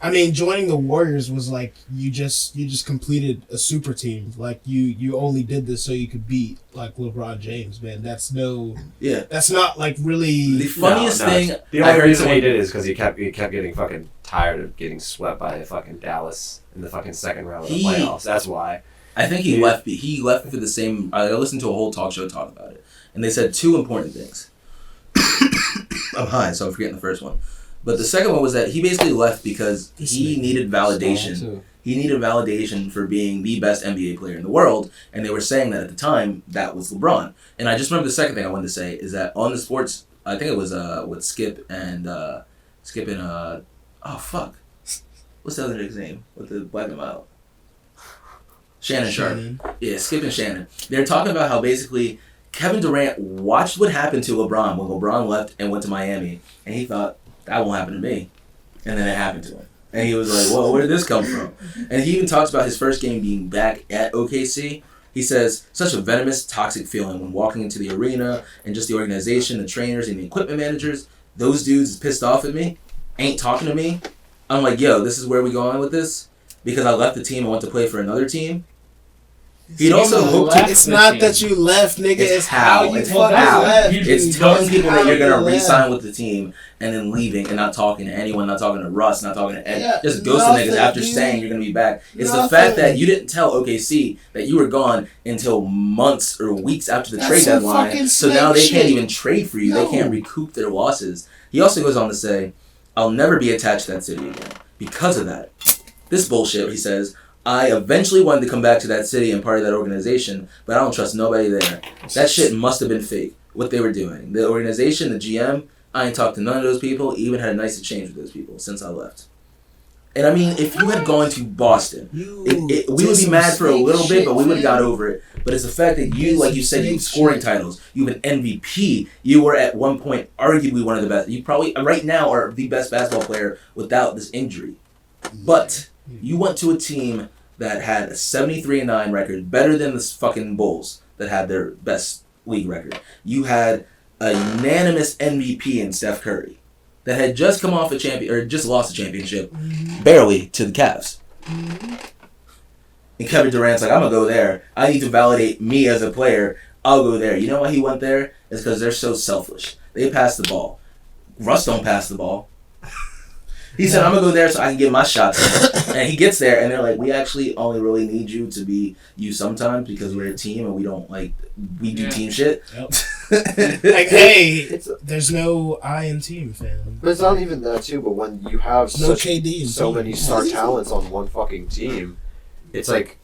I mean, joining the Warriors was like you just completed a super team. Like you only did this so you could beat like LeBron James, man. That's Yeah. not like really. The funniest thing The I only heard reason he someone, did is because he kept getting fucking tired of getting swept by fucking Dallas in the fucking second round of the He- playoffs. That's why. I think he Yeah. left. He left for the same. I listened to a whole talk show talk about it, and they said two important things. I'm high, so I'm forgetting the first one. But the second one was that he basically left because he needed validation. He needed validation for being the best NBA player in the world, and they were saying that at the time that was LeBron. And I just remember the second thing I wanted to say is that on the sports, I think it was with Skip and oh fuck, what's the other nigga's name with the black and mild? Shannon Sharp. Yeah, Skip and Shannon. They're talking about how basically Kevin Durant watched what happened to LeBron when LeBron left and went to Miami, and he thought, that won't happen to me. And then it happened to him. And he was like, whoa, where did this come from? And he even talks about his first game being back at OKC. He says, such a venomous, toxic feeling when walking into the arena and just the organization, the trainers, and the equipment managers. Those dudes is pissed off at me, ain't talking to me. I'm like, yo, this is where we going with this? Because I left the team and went to play for another team. He'd also hooked to It's not that you left, nigga. It's how you It's fucking how. left. It's telling people that you're How gonna you left. re-sign with the team and then leaving and not talking to anyone, not talking to Russ, not talking to Ed, Yeah, just ghosting nothing, niggas after dude. saying you're gonna be back. It's the Nothing. fact that you didn't tell OKC that you were gone until months or weeks after the That's trade some deadline. fucking So now they snake can't shit. even trade for you. No. They can't recoup their losses. He also goes on to say, I'll never be attached to that city again because of that. This bullshit, he says, I eventually wanted to come back to that city and part of that organization, but I don't trust nobody there. That shit must have been fake, what they were doing. The organization, the GM, I ain't talked to none of those people, even had a nice exchange with those people since I left. And I mean, if you had gone to Boston, we would be mad for a little bit, but we would have got over it. But it's the fact that you, like you said, you have scoring titles. You have an MVP. You were at one point arguably one of the best. You probably, right now, are the best basketball player without this injury. But you went to a team that had a 73-9 record, better than the fucking Bulls that had their best league record. You had a unanimous MVP in Steph Curry that had just come off just lost a championship, barely, to the Cavs. And Kevin Durant's like, I'm gonna go there. I need to validate me as a player. I'll go there. You know why he went there? is because they're so selfish. They pass the ball. Russ don't pass the ball. He said, I'm going to go there so I can get my shots in. And he gets there, and they're like, we actually only really need you to be you sometimes because we're a team and we don't, like, we do team shit. Yep. Like, hey, there's no I in team, fam. But it's not even that, too, but when you have No KD so many star talents on one fucking team, it's like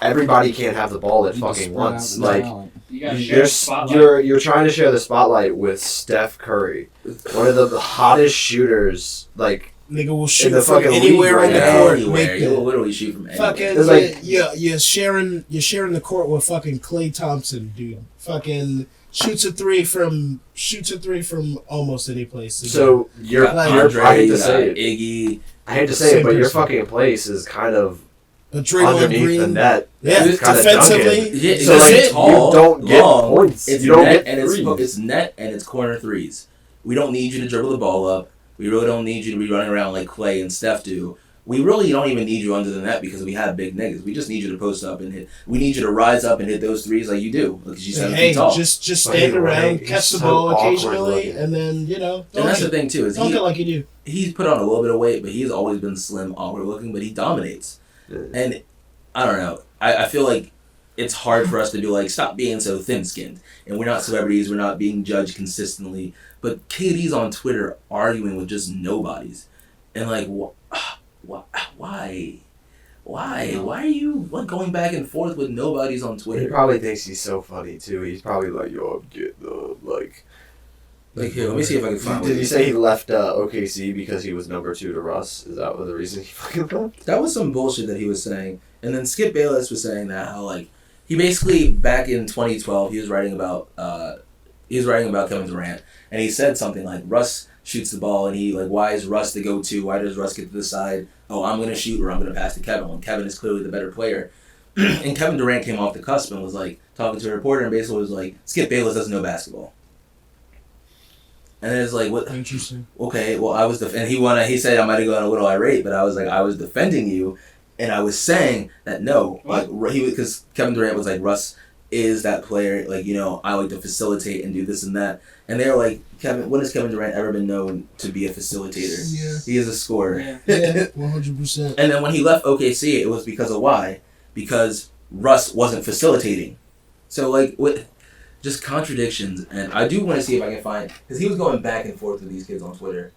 everybody can't have the ball at fucking once. Like, you gotta share the spotlight. you're trying to share the spotlight with Steph Curry, one of the hottest shooters, like, Nigga will in shoot the from fucking anywhere league on the right court. now. Anywhere. He'll literally shoot from anywhere. Fucking, It's like- you're sharing the court with fucking Klay Thompson, dude. Fucking shoots a three from almost any place. So You got Andre, I hate you to got say it. Iggy. I hate to say Same it, but your person. fucking place is kind of a Draymond underneath Green. the net. Yeah, It's kinda defensively. dunking. Yeah, So, it's like, tall, you don't get long, points. It's You don't net get and threes. it's net and it's corner threes. We don't need you to dribble the ball up. We really don't need you to be running around like Clay and Steph do. We really don't even need you under the net because we have big niggas. We just need you to post up and hit. We need you to rise up and hit those threes like you do because you're 7 Hey, feet tall. just But stand either way, around, he's catch the so ball awkward occasionally, looking. and then And that's the thing too is dunk it like you do. he's put on a little bit of weight, but he's always been slim, awkward looking, but he dominates. Yeah. And I don't know. I feel like it's hard for us to be like, stop being so thin-skinned. And we're not celebrities. We're not being judged consistently. But KD's on Twitter arguing with just nobodies. And like, why? Why are you going back and forth with nobodies on He Twitter? probably thinks he's so funny too. He's probably like, "Yo, I'm getting Like, here, let me see if I can find Did what he say he left OKC because he was number 2 to Russ? Is that the reason he fucking left? That was some bullshit that he was saying. And then Skip Bayless was saying that how like he basically back in 2012 he was writing about Kevin Durant, and he said something like Russ shoots the ball and he like, why is Russ the go-to? Why does Russ get to decide, oh, I'm gonna shoot or I'm gonna pass to Kevin when Kevin is clearly the better player? And Kevin Durant came off the cusp and was like talking to a reporter and basically was like, Skip Bayless doesn't know basketball. And then it's like, what? Interesting. Okay, well, I was and he said I might have gone a little irate, but I was like, I was defending you, and I was saying that no, like because Kevin Durant was like, Russ is that player, like, you know, I like to facilitate and do this and that, and they were like, when has Kevin Durant ever been known to be a facilitator? Yeah. He is a scorer. Yeah. Yeah, 100%. And then when he left OKC, it was because of why? Because Russ wasn't facilitating. So like what? Just contradictions, and I do want to see if I can find, because he was going back and forth with these kids on Twitter.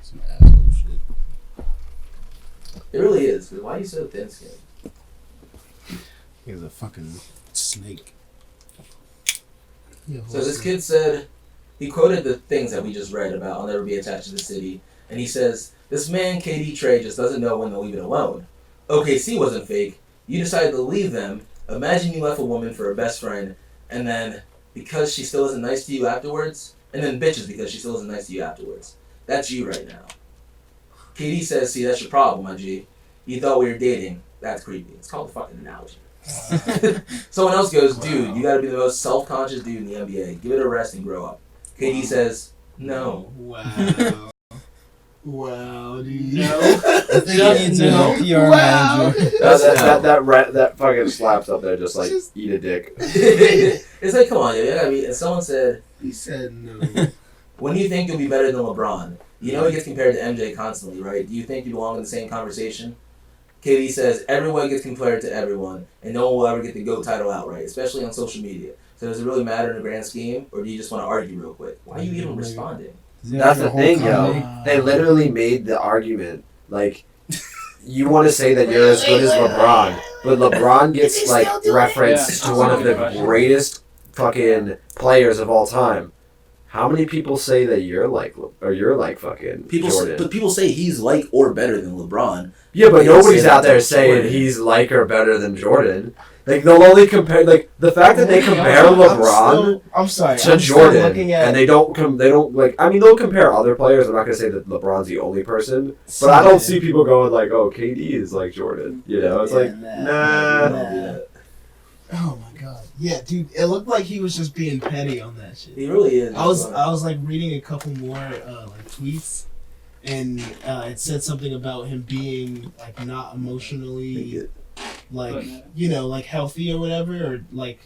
Some asshole shit. It really is. 'Cause why are you so thin-skinned? He's a fucking snake. Yeah, So this kid said, he quoted the things that we just read about, I'll never be attached to the city, and he says, this man, KD Trey, just doesn't know when to leave it alone. OKC wasn't fake. You decided to leave them. Imagine you left a woman for a best friend, and then because she still isn't nice to you afterwards, and then bitches because she still isn't nice to you afterwards. That's you right now. KD says, see, that's your problem, my G. You thought we were dating. That's creepy. It's called a fucking analogy. Someone else goes, dude, you gotta be the most self-conscious dude in the NBA. Give it a rest and grow up. KD says, no. Wow. Wow, dude. No. I think he needs a PR manager. That fucking slaps up there just like, eat a dick. It's like, come on, yo. You gotta be, and someone said, He said no. when do you think you'll be better than LeBron? You know he gets compared to MJ constantly, right? Do you think you belong in the same conversation? KD says, everyone gets compared to everyone, and no one will ever get the GOAT title outright, especially on social media. So does it really matter in the grand scheme, or do you just want to argue real quick? Why are you even responding? That's the thing, yo. They literally made the argument, like, you want to say that you're as good as LeBron, but LeBron gets, like, referenced to one of the greatest fucking players of all time. How many people say that you're like fucking Jordan? But people say he's like or better than LeBron. Yeah, but They don't nobody's say out that there to saying Jordan. he's like or better than Jordan. Like, they'll only compare, like, the fact that they compare LeBron I'm sorry. to I'm still Jordan, looking at, and they don't, like, I mean, they'll compare other players. I'm not going to say that LeBron's the only person, but I don't see people going, like, oh, KD is like Jordan. You know, it's like, nah. Don't do that. Oh my god. Yeah, dude. It looked like he was just being petty on that shit. He really is. I was like reading a couple more like tweets, and it said something about him being like not emotionally like, you know, like healthy or whatever, or like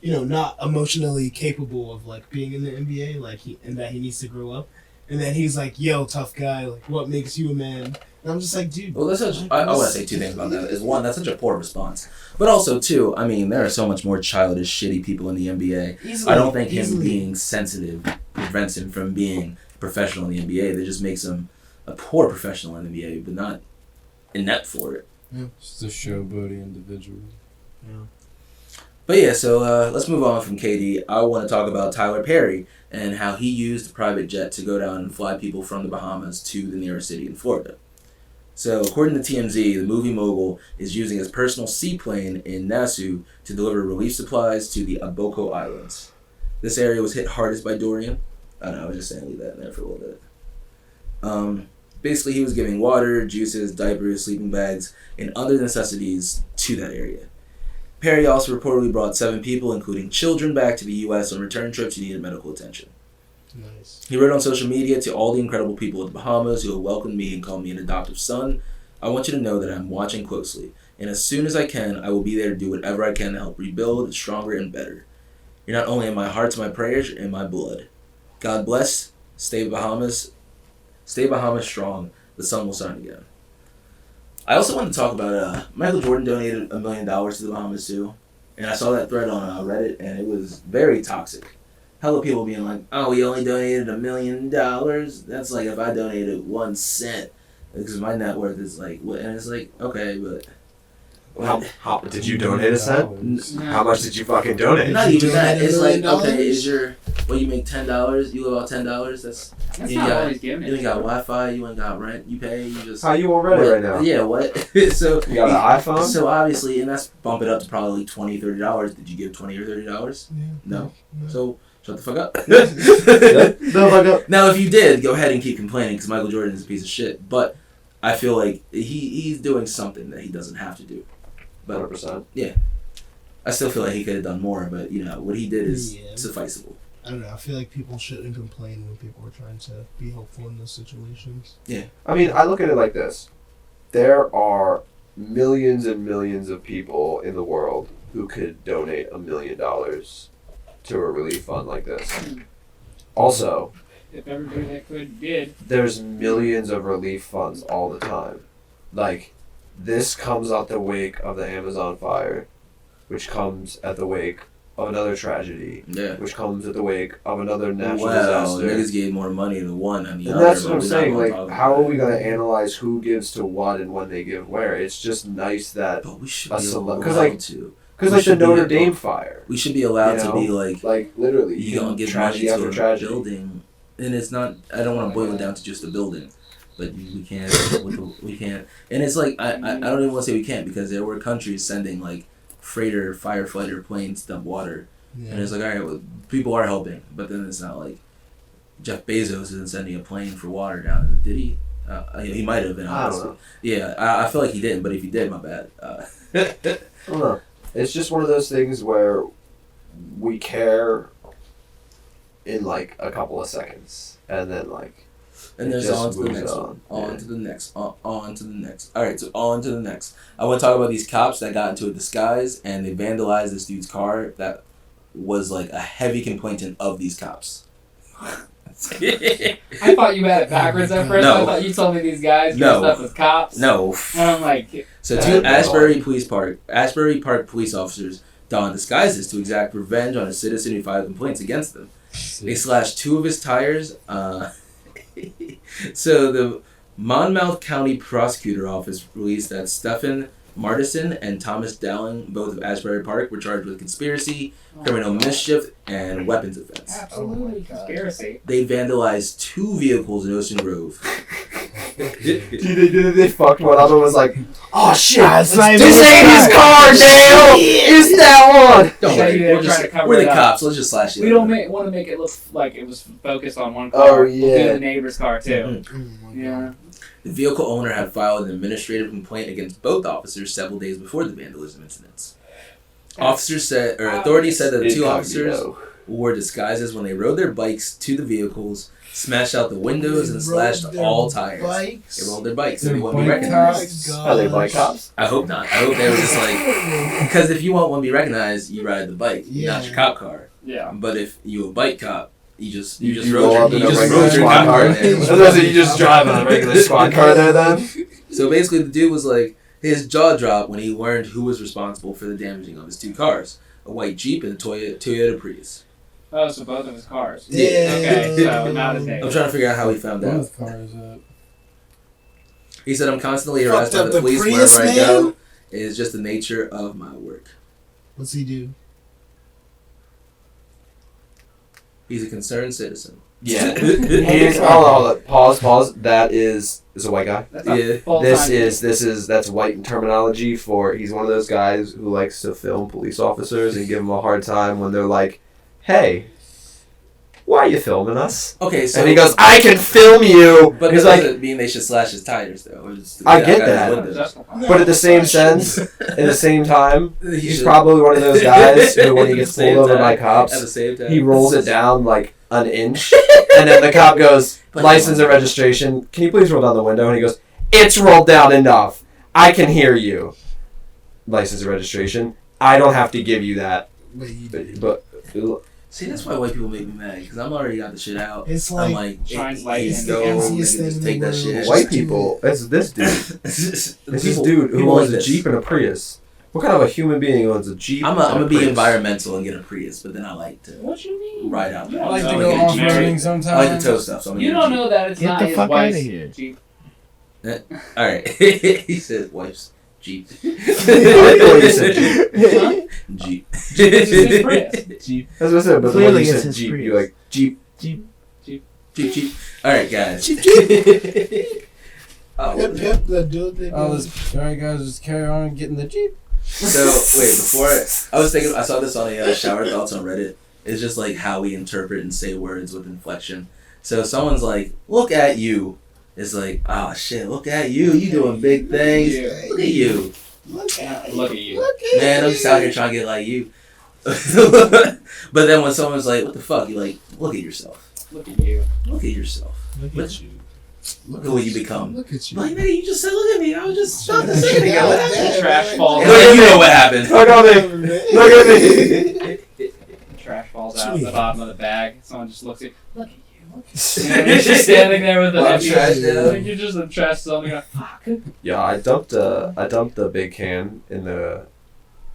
not emotionally capable of like being in the NBA, and that he needs to grow up. And then he's like, "Yo, tough guy, like what makes you a man?" And I'm just like, dude. Well, I want to say two things about that. Is one, that's such a poor response, but also two, I mean, there are so much more childish, shitty people in the NBA. I don't think him being sensitive prevents him from being professional in the NBA. That just makes him a poor professional in the NBA, but not inept for it. Yeah. Just a showboaty individual. Yeah. But yeah, so let's move on from KD. I want to talk about Tyler Perry and how he used a private jet to go down and fly people from the Bahamas to the nearest city in Florida. So according to TMZ, the movie mogul is using his personal seaplane in Nassau to deliver relief supplies to the Aboko Islands. This area was hit hardest by Dorian. I don't know, I was just saying leave that in there for a little bit. Basically, he was giving water, juices, diapers, sleeping bags, and other necessities to that area. Perry also reportedly brought 7 people, including children, back to the U.S. on return trips who needed medical attention. Nice. He wrote on social media, "To all the incredible people of the Bahamas who have welcomed me and called me an adoptive son, I want you to know that I'm watching closely, and as soon as I can, I will be there to do whatever I can to help rebuild stronger and better. You're not only in my hearts, my prayers, and my blood. God bless. Stay Bahamas strong. The sun will shine again." I also want to talk about Michael Jordan donated $1 million to the Bahamas too, and I saw that thread on Reddit, and it was very toxic. Hella people being like, "Oh, he only donated $1 million. That's like if I donated 1 cent, because my net worth is like what?" And it's like, okay, but How did you donate a cent? How much did you fucking donate? not even that. It's like, okay, you make $10, you live off $10. That's not all he's giving. You ain't got Wi-Fi, you ain't got rent, you pay, you just. How you on Reddit right now? Yeah, what? So you got an iPhone? So obviously, and that's bump it up to probably $20, $30. Did you give $20 or $30? Yeah. No. So shut the fuck up. No, fuck up. Now, if you did, go ahead and keep complaining because Michael Jordan is a piece of shit. But I feel like he's doing something that he doesn't have to do. But 100%. Yeah, I still feel like he could have done more. But what he did is sufficeable. I don't know. I feel like people shouldn't complain when people are trying to be helpful in those situations. Yeah. I mean, I look at it like this. There are millions and millions of people in the world who could donate $1 million to a relief fund like this. Also, if everybody that did, there's millions of relief funds all the time. Like, this comes out the wake of the Amazon fire, which comes at the wake of another tragedy, which comes at the wake of another natural disaster. Niggas gave more money to one than the other. And that's what I'm saying. Like, how are we going to analyze who gives to what and when they give where? It's just nice that we should be allowed to. Because like the Notre Dame fire, we should be allowed to be like literally you don't give money to a building, and it's not. I don't want to boil it down to just a building, but we can't. We can't. And it's like I don't even want to say we can't because there were countries sending like freighter firefighter planes to dump water, and it's like, all right, well, people are helping, but then it's not like Jeff Bezos isn't sending a plane for water down. Did he? He might have been. I don't know. Yeah, I feel like he didn't, but if he did, my bad. I don't know. It's just one of those things where we care in like a couple of seconds, and then like. And there's on to the next one. On to the next. On to the next. Alright, so on to the next. I want to talk about these cops that got into a disguise and they vandalized this dude's car that was like a heavy complainant of these cops. I thought you had it backwards at first. No. I thought you told me these guys dressed up as cops. No. And I'm like... So 2 Asbury Park police officers donned disguises to exact revenge on a citizen who filed complaints against them. They slashed 2 of his tires. So the Monmouth County Prosecutor Office released that Stephen Martison and Thomas Dowling, both of Asbury Park, were charged with conspiracy, criminal mischief, and weapons offense. Absolutely conspiracy. They vandalized 2 vehicles in Ocean Grove. They fucked one up and was like, "Oh shit, this ain't his car, Dale! It's that one!" Don't worry, we're the cops, let's just slash it. We don't want to make it look like it was focused on one car. Oh, We'll yeah. do the neighbor's car too. Mm-hmm. Yeah. The vehicle owner had filed an administrative complaint against both officers several days before the vandalism incidents. Authorities said that the 2 officers wore disguises when they rode their bikes to the vehicles, smashed out the windows, and slashed all tires. They rolled their bikes, so they wouldn't be recognized. Are they bike cops? I hope not. I hope they were just like, because if you want to be recognized, you ride the bike, not your cop car. Yeah. But if you a bike cop, you just You rode your cop car. You just drive on a regular squad car there then? So basically, the dude was like, his jaw dropped when he learned who was responsible for the damaging of his two cars: a white Jeep and a Toyota Prius. Oh, so both of his cars. Yeah. Okay, so not his name. I'm trying to figure out how he found out. Both cars up. He said, "I'm constantly harassed by the police wherever I go. It is just the nature of my work." What's he do? He's a concerned citizen. Yeah. He's, hold on. Pause. That is a white guy. That's Yeah. That's white terminology for he's one of those guys who likes to film police officers and give them a hard time when they're like, "Hey, why are you filming us?" Okay, so and he goes, "I can film you." But he's that like, doesn't mean they should slash his tires, though. Or just I get that. But at the same sense, at the same time, he's probably one of those guys who, when he gets pulled over by cops, at the same time, he rolls it down like an inch, and then the cop goes, "License and registration. Can you please roll down the window?" And he goes, "It's rolled down enough. I can hear you." License and registration. I don't have to give you that. But see, that's why white people make me mad, because I'm already got the shit out. It's I'm like shines light just in go, the they can easiest just thing take in that the shit. world. white people, it's this dude. It's this dude who owns a Jeep and a Prius. What kind of a human being owns a Jeep? I'm and a gonna be Prius? environmental and get a Prius, but then I like to What you mean? ride out there. I like Oh, to you go get off-roading married. sometimes. I like to tow stuff. So I'm gonna You get a don't Jeep. know that it's Get not the his fuck wife's outta here. Jeep. All right. He said wife's Jeep. You said Jeep. Huh? Jeep. It's his Prius. Jeep. That's what I said, but Clearly when you it's said his Jeep, Prius. you're like, Jeep. Jeep. All right, guys. Oh, Pip, pip, the dude that Oh, goes- alright guys, just carry on and get in the Jeep. so wait, before I was thinking, I saw this on a shower thoughts on Reddit. It's just like how we interpret and say words with inflection. So if someone's like, "Look at you," it's like, "Oh shit, look at you! You doing big things. Yeah. Look at you, Look at Look at you. man. I'm just out here trying to get like you." But then when someone's like, "What the fuck?" You're like, "Look at yourself. Look at you. Look at yourself. Look Look at you. Look at what you become." Look at you. Like, nigga, you just said, "Look at me." I was just about to say it. What happened? The trash falls And then you know what happened. Look at me. Look at me. The trash falls out of the bottom of the bag. Someone just looks at you. Look at you. And you're just standing there with Well, empty trash down. like you're just a trash something. Like, fuck. Yeah, I dumped the big can in the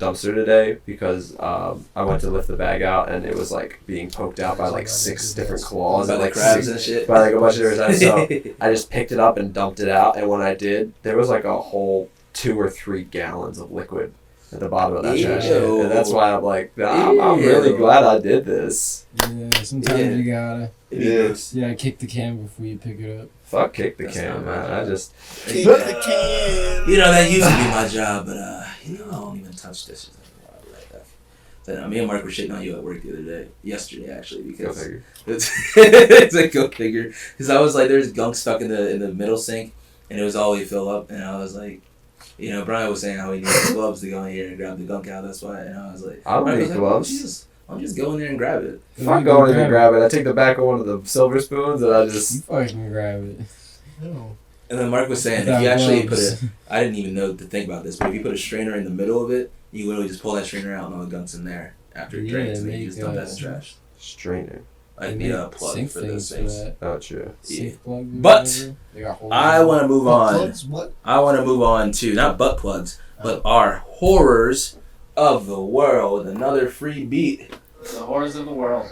dumpster today because I went to lift the bag out and it was like being poked out by like 6 different claws By and like like crabs 6 and shit. by like a bunch of different times. So I just picked it up and dumped it out, and when I did, there was like a whole 2 or 3 gallons of liquid at the bottom of that trash can, Ew. and that's why I'm like, I'm really Ew. glad I did this. Yeah, sometimes Yeah. you gotta. Yes. You gotta kick the can before you pick it up. Fuck, kick the That's can, not my man. I job. just Kick the can. You know, that used to be my job, but I don't even touch dishes anymore. Like that. So, me and Mark were shitting on you at work the other day, yesterday actually, go because figure. it's like go figure. Because I was like, there's gunk stuck in the middle sink, and it was all we fill up, and I was like, you know, Brian was saying how he needs gloves to go in here and grab the gunk out. That's why, and I was like, I don't Brian need was like, gloves. I'll just go in there and grab it. If I go in and grab it, I take the back of one of the silver spoons and I You just. fucking grab it. No. And then Mark was saying, if Without you actually gloves. I didn't even know to think about this, but if you put a strainer in the middle of it, you literally just pull that strainer out and all the gunk's in there after it Yeah, drains, and then you make, just dump that in the uh, trash. Strainer. Like They the make plug sink for the things sinks. that. Oh, true. Sink plug. or But whatever. They got holes I in it. want to move on. Plugs? What? I want to move on to not butt plugs, but our horrors of the world. Another free beat. The horrors of the world.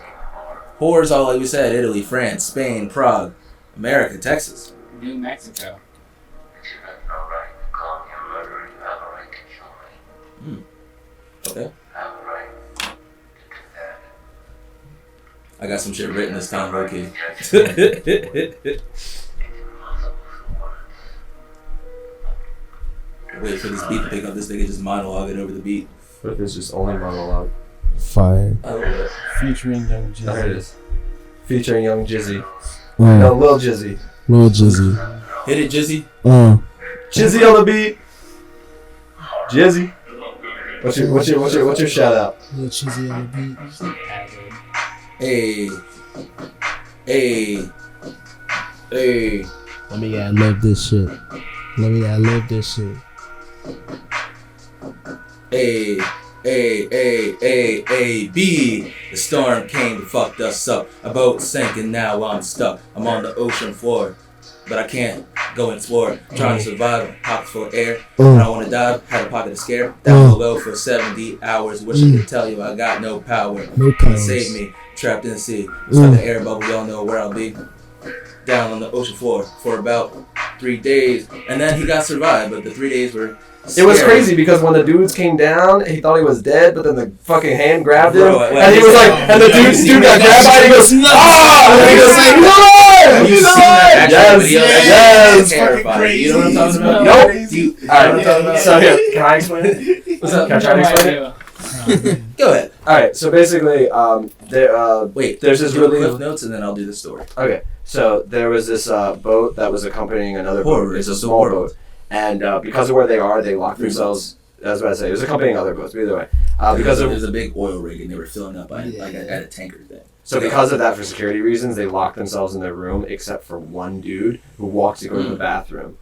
Horrors all like we said: Italy, France, Spain, Prague, America, Texas. New Mexico. Okay. I got some shit written this time, okay. Wait for this beat to pick up. This nigga just monologuing over the beat. What if it's just only monologue? Fire. Oh, Featuring Young Oh, here it Jizzy. is. Featuring Young Jizzy. No, Lil Jizzy. Lil Jizzy. hit it, Jizzy. Jizzy on the beat. Jizzy. What's your shout out? Little cheesy on the beat. Hazard. Hey. Hey. Hey. Let me live this shit. Let me live this shit. A, A, B. The storm came and fucked us up. A boat sank and now I'm stuck. I'm on the ocean floor, but I can't go and explore. Trying to survive, pockets full of air. I don't want to dive, had a pocket of scare. Down below for 70 hours. Wish I could tell you I got no power. No Can powers. save me, trapped in the sea. Stuck in the air bubble, y'all know where I'll be. Down on the ocean floor for about 3 days. And then he got survived, but the 3 days were It was scary. crazy because when the dudes came down, he thought he was dead, but then the fucking hand grabbed him, Bro, and he was like, and the dude got grabbed by it, and he goes, ah! And he goes, he's alive! You've He's seen that alive! actual video? Yes! That's terrifying. You know what I'm talking about? Nope. Do you- Alright, so here, can I explain it? What's up? Can I try to explain it? Go ahead. Alright, so basically, Wait, there's this do really... cliff notes and then I'll do the story. Okay, so there was this boat that was accompanying another Horror, boat. It's a it's a small horror. boat. And because of where they are, they locked themselves. I was about to say, it was accompanying other boats, but either way. Because there of was a big oil rig and they were filling up at a tanker thing. So because of that, for security reasons, they locked themselves in their room, except for one dude who walked to go to the bathroom.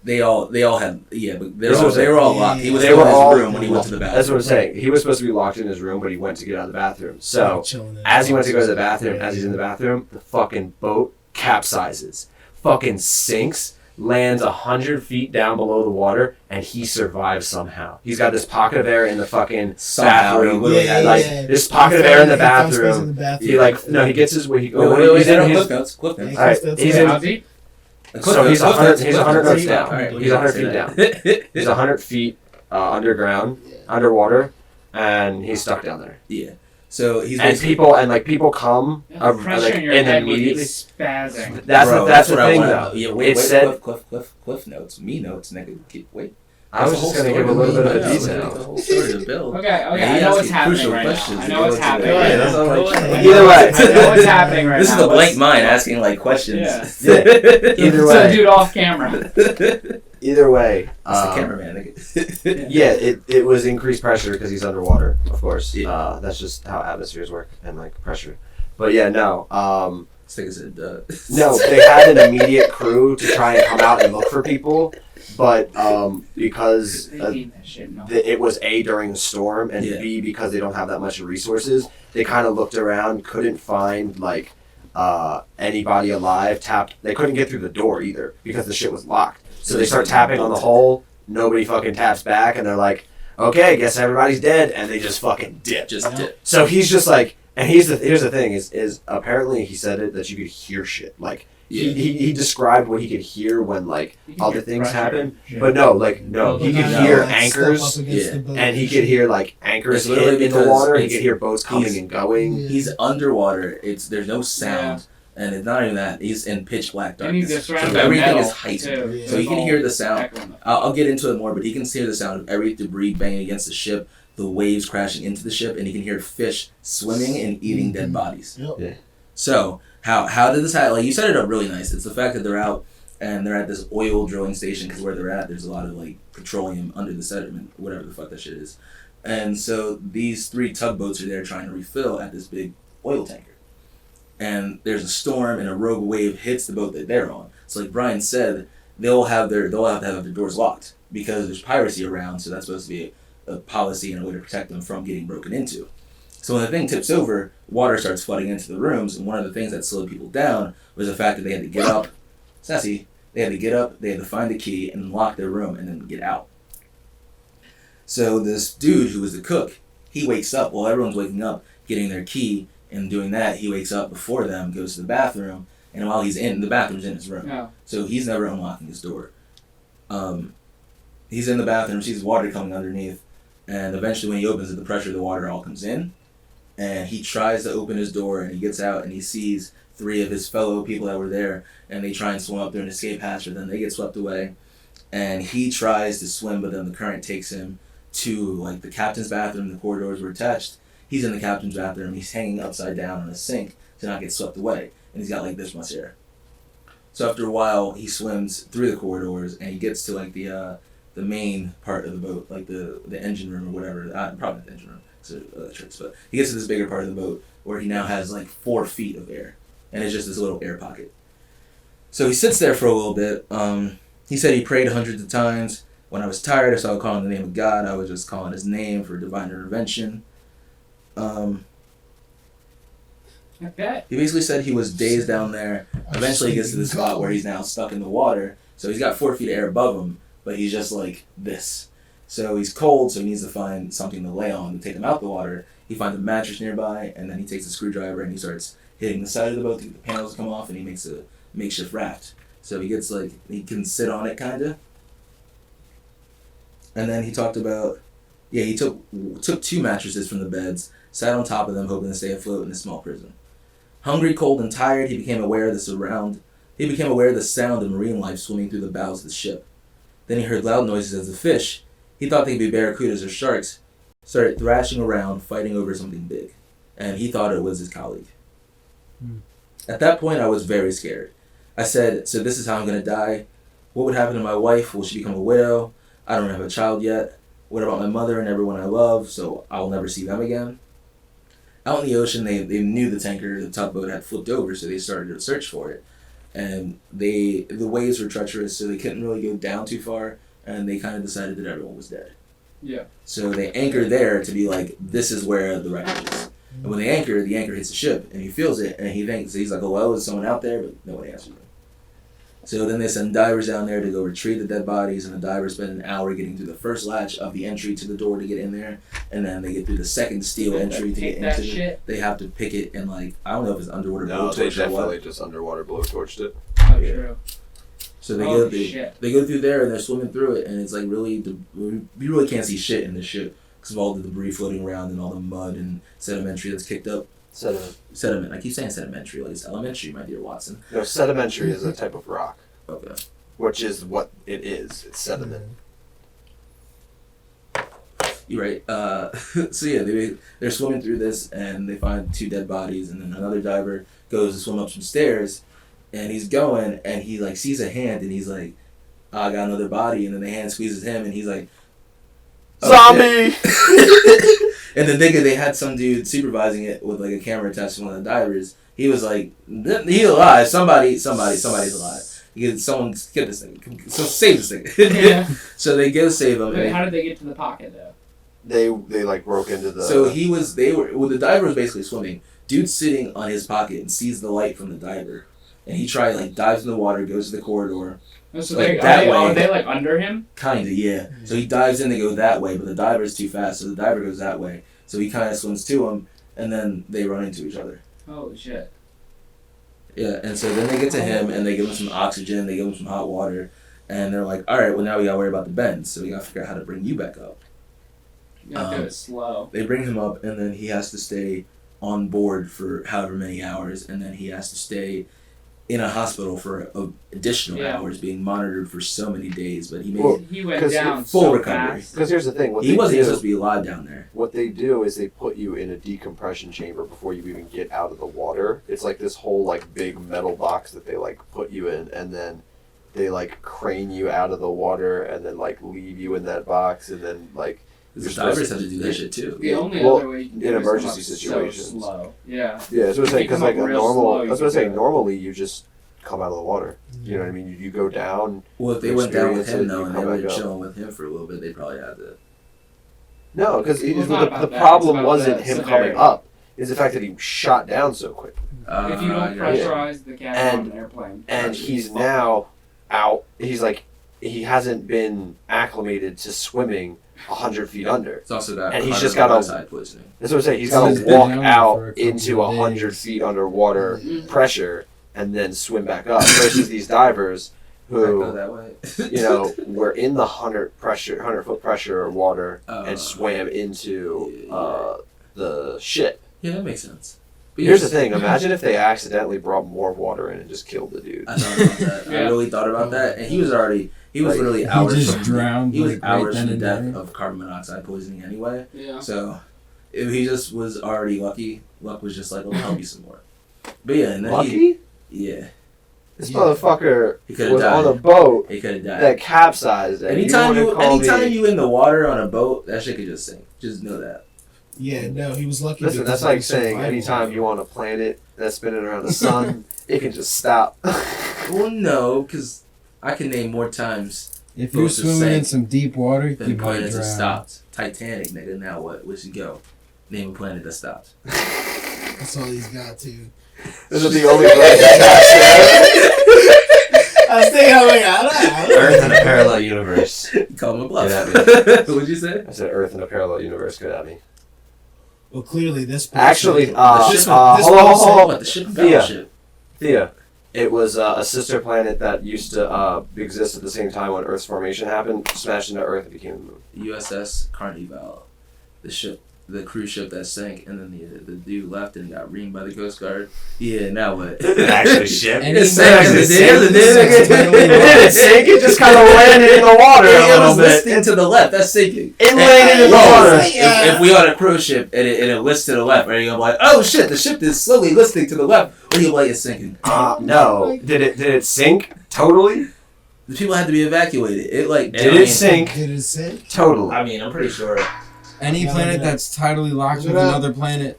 They all had but This they were all locked. He was They still were in his all- room when he went to the bathroom. That's what I'm saying. He was supposed to be locked in his room, but he went to get out of the bathroom. So as he went to go to the bathroom, as he's in the bathroom, the fucking boat capsizes, fucking sinks, lands 100 feet down below the water, and he survives somehow. He's got this pocket of air in the fucking bathroom. This pocket of air in the bathroom. He he gets his way. Wait, Cliff notes. Cliff notes. All right, he's in. How deep? So he's 100 notes All down. right, He's 100 feet down. He's 100 feet underground, underwater, and he's stuck down there. Yeah. So he's And people come The pressure in your and head would be immediately. spazzing. That's the what I thing wanna though. know. Yeah, It wait, said Cliff notes, me notes, nigga. Wait. I was just gonna give a little bit of a The detail. whole story to Bill. Okay, Yeah, I he know asks what's you happening crucial right now. questions. I know what's happening Yeah, right that's now. all right. Either way. I know what's happening right now. This is the blank Let's- mind asking like questions. Yeah. Either So way, dude off camera. either way. That's the cameraman, nigga. Yeah, it was increased pressure because he's underwater, of course. Yeah. That's just how atmospheres work and like pressure. But yeah, no. This nigga said, No, they had an immediate crew to try and come out and look for people, but because They need that shit, no. it was A, during the storm, and Yeah. B, because they don't have that much resources, they kind of looked around, couldn't find like anybody alive. They couldn't get through the door either because the shit was locked. So they start tapping on the hole. Nobody fucking taps back, and they're like, "Okay, guess everybody's dead," and they just fucking dip. just dip. So he's just like, and here's the thing is apparently he said it that you could hear shit. Like Yeah. he described what he could hear when like You can other hear things pressure. happen, Yeah. but no, he could No. hear anchors. And he could hear like anchors It's literally hit in the because water. He it's- could hear boats coming he's- and going. He's underwater. There's no sound, and it's not even that. He's in pitch black And he's darkness. just So surrounded by everything metal, is heightened. too. So he can hear the sound. Echoing. I'll get into it more, but he can hear the sound of every debris banging against the ship, the waves crashing into the ship, and he can hear fish swimming and eating dead bodies. Yeah. So how did this happen? Like you set it up really nice. It's the fact that they're out and they're at this oil drilling station because where they're at, there's a lot of like petroleum under the sediment, whatever the fuck that shit is. And so these 3 tugboats are there trying to refill at this big oil tanker. And there's a storm and a rogue wave hits the boat that they're on. So like Brian said, they'll have to have their doors locked because there's piracy around. So that's supposed to be a policy and a way to protect them from getting broken into. So when the thing tips over, water starts flooding into the rooms, and one of the things that slowed people down was the fact that they had to get up. Sassy. They had to get up, they had to find the key and lock their room and then get out. So this dude who was the cook, he wakes up while everyone's waking up, getting their key, and doing that, he wakes up before them, goes to the bathroom, and while he's in, the bathroom's in his room. Yeah. So he's never unlocking his door. He's in the bathroom, sees water coming underneath, and eventually when he opens it, the pressure of the water all comes in. And he tries to open his door, and he gets out, and he sees 3 of his fellow people that were there, and they try and swim up through an escape hatch, but then they get swept away. And he tries to swim, but then the current takes him to like the captain's bathroom. The corridors were attached. He's in the captain's bathroom. He's hanging upside down on a sink to not get swept away, and he's got like this much air. So after a while, he swims through the corridors, and he gets to like the main part of the boat, like the engine room or whatever. Probably not the engine room. tricks. But he gets to this bigger part of the boat where he now has like 4 feet of air, and it's just this little air pocket. So he sits there for a little bit. He said he prayed hundreds of times. When I was tired, I started calling the name of God. I was just calling his name for divine intervention. Okay. He basically said he was dazed down there. Eventually he gets to the spot where he's now stuck in the water. So he's got 4 feet of air above him, but he's just like this. So he's cold, so he needs to find something to lay on to take him out the water. He finds a mattress nearby, and then he takes a screwdriver and he starts hitting the side of the boat to get the panels to come off, and he makes a makeshift raft. So he gets like, he can sit on it kind of. And then he talked about, he took 2 mattresses from the beds, sat on top of them hoping to stay afloat in a small prison. Hungry, cold, and tired, he became aware of the sound of marine life swimming through the bows of the ship. Then he heard loud noises as the fish, he thought they'd be barracudas or sharks, started thrashing around, fighting over something big. And he thought it was his colleague. At that point, I was very scared. I said, so this is how I'm going to die? What would happen to my wife? Will she become a widow? I don't have a child yet. What about my mother and everyone I love, so I'll never see them again? Out in the ocean, they knew the tugboat had flipped over, so they started to search for it. And the waves were treacherous, so they couldn't really go down too far, and they kind of decided that everyone was dead. Yeah. So they anchored there to be like, this is where the wreckage is. And when they anchor, the anchor hits the ship, and he feels it, and he thinks, he's like, hello, is someone out there? But no one answers him. So then they send divers down there to go retrieve the dead bodies, and the divers spend an hour getting through the first latch of the entry to the door to get in there, and then they get through the second steel entry to get into it. They have to pick it and like, I don't know if it's underwater blowtorch or what. No, they definitely just underwater blowtorched it. Oh, yeah. True. So they go through there and they're swimming through it, and it's like you really can't see shit in this ship because of all the debris floating around and all the mud and sedimentary that's kicked up. Sediment. I keep saying sedimentary, like it's elementary, my dear Watson. No, sedimentary is a type of rock. Okay. Which is what it is. It's sediment. You're right. So yeah, they're swimming through this and they find 2 dead bodies, and then another diver goes to swim up some stairs, and he's going and he like sees a hand and he's like, oh, I got another body, and then the hand squeezes him and he's like, zombie! And then they had some dude supervising it with like a camera attached to one of the divers. He was like, he's alive. Somebody's alive. Someone get this thing. So save this thing. Yeah. So they go save him. Wait, how did they get to the pocket though? They like broke into the. So the diver was basically swimming. Dude's sitting on his pocket and sees the light from the diver, and he dives in the water, goes to the corridor. So like are they like under him? Kinda, yeah. So he dives in to go that way, but the diver's too fast, so the diver goes that way. So he kind of swims to him, and then they run into each other. Holy shit. Yeah, and so then they get to him, and they give him some oxygen, they give him some hot water, and they're like, all right, well now we gotta worry about the bends, so we gotta figure out how to bring you back up. You gotta do it slow. They bring him up, and then he has to stay on board for however many hours, and then he has to stay in a hospital for additional hours, being monitored for so many days. But he went down full so recovery. fast. Because here's the thing: he wasn't supposed to be alive down there. What they do is they put you in a decompression chamber before you even get out of the water. It's like this whole like big metal box that they like put you in, and then they like crane you out of the water, and then like leave you in that box, and then like. The divers have to do that shit too. The only other way you can do in it emergency is situations. So slow. Yeah. Yeah, that's what I'm saying. Because like normal. Normally you just come out of the water. You know what I mean? You go down. Well, if they went down with him though, and they were chilling with him for a little bit, they probably had to. No, because the that. problem wasn't him coming up. It's the fact that he shot down so quick. If you don't pressurize the cabin on an airplane. And he's now out. He's like, he hasn't been acclimated to swimming 100 feet under. It's also that. And he's just got to. poisoning. That's what I'm saying. He's got to walk out into 100 feet underwater pressure and then swim back up. Versus these divers who, were in the 100 foot pressure water and swam into the ship. Yeah, that makes sense. But here's the thing: imagine if they accidentally brought more water in and just killed the dude. I thought about that. I really thought about that, and he was literally hours. He just drowned. He was hours from the death of carbon monoxide poisoning anyway. Yeah. So, if he just was already lucky, luck was just like, "I'll help you some more." But yeah, and then lucky. This motherfucker was on a boat. He could have died. That capsized. Anytime you in the water on a boat, that shit could just sink. Just know that. Yeah, no, he was lucky. Listen, that's because like he saying survived. anytime you want a planet that's spinning around the sun, it can just stop. Well, no, because I can name more times If you're boats have swimming in sank some deep water, you than might planets have drown. stopped. Titanic, nigga. Now what? Where'd you go? Name a planet that stopped. That's all he's got too. This is the only planet I was thinking, I'm like, I don't know. Earth in a parallel universe. You call him a bluff. Get What'd you say? I said Earth in a parallel universe. Good at me. Well, clearly this. person- Actually, this hold person- on. What, the ship and Thea. battleship? Thea. It was a sister planet that used to exist at the same time when Earth's formation happened, smashed into Earth and became the moon. USS Carnival. The ship, the cruise ship that sank, and then the dude left and got reamed by the Coast Guard. Yeah, now what? Actually, ship. And It he sank in the managed to dam, sink the dam. It didn't sink, it just kind of landed in the water a It little was bit. listing to the left. That's sinking. It landed in the Whoa, water. if we on a cruise ship and it lists to the left, are you gonna be like, oh shit, the ship is slowly listing to the left, or are you like it's sinking? No. Did it sink? Totally? The people had to be evacuated. It like Did it sink? Did it sink? Totally. I mean, I'm pretty sure. Any Yeah, planet yeah. that's tidally locked with Yeah. another planet.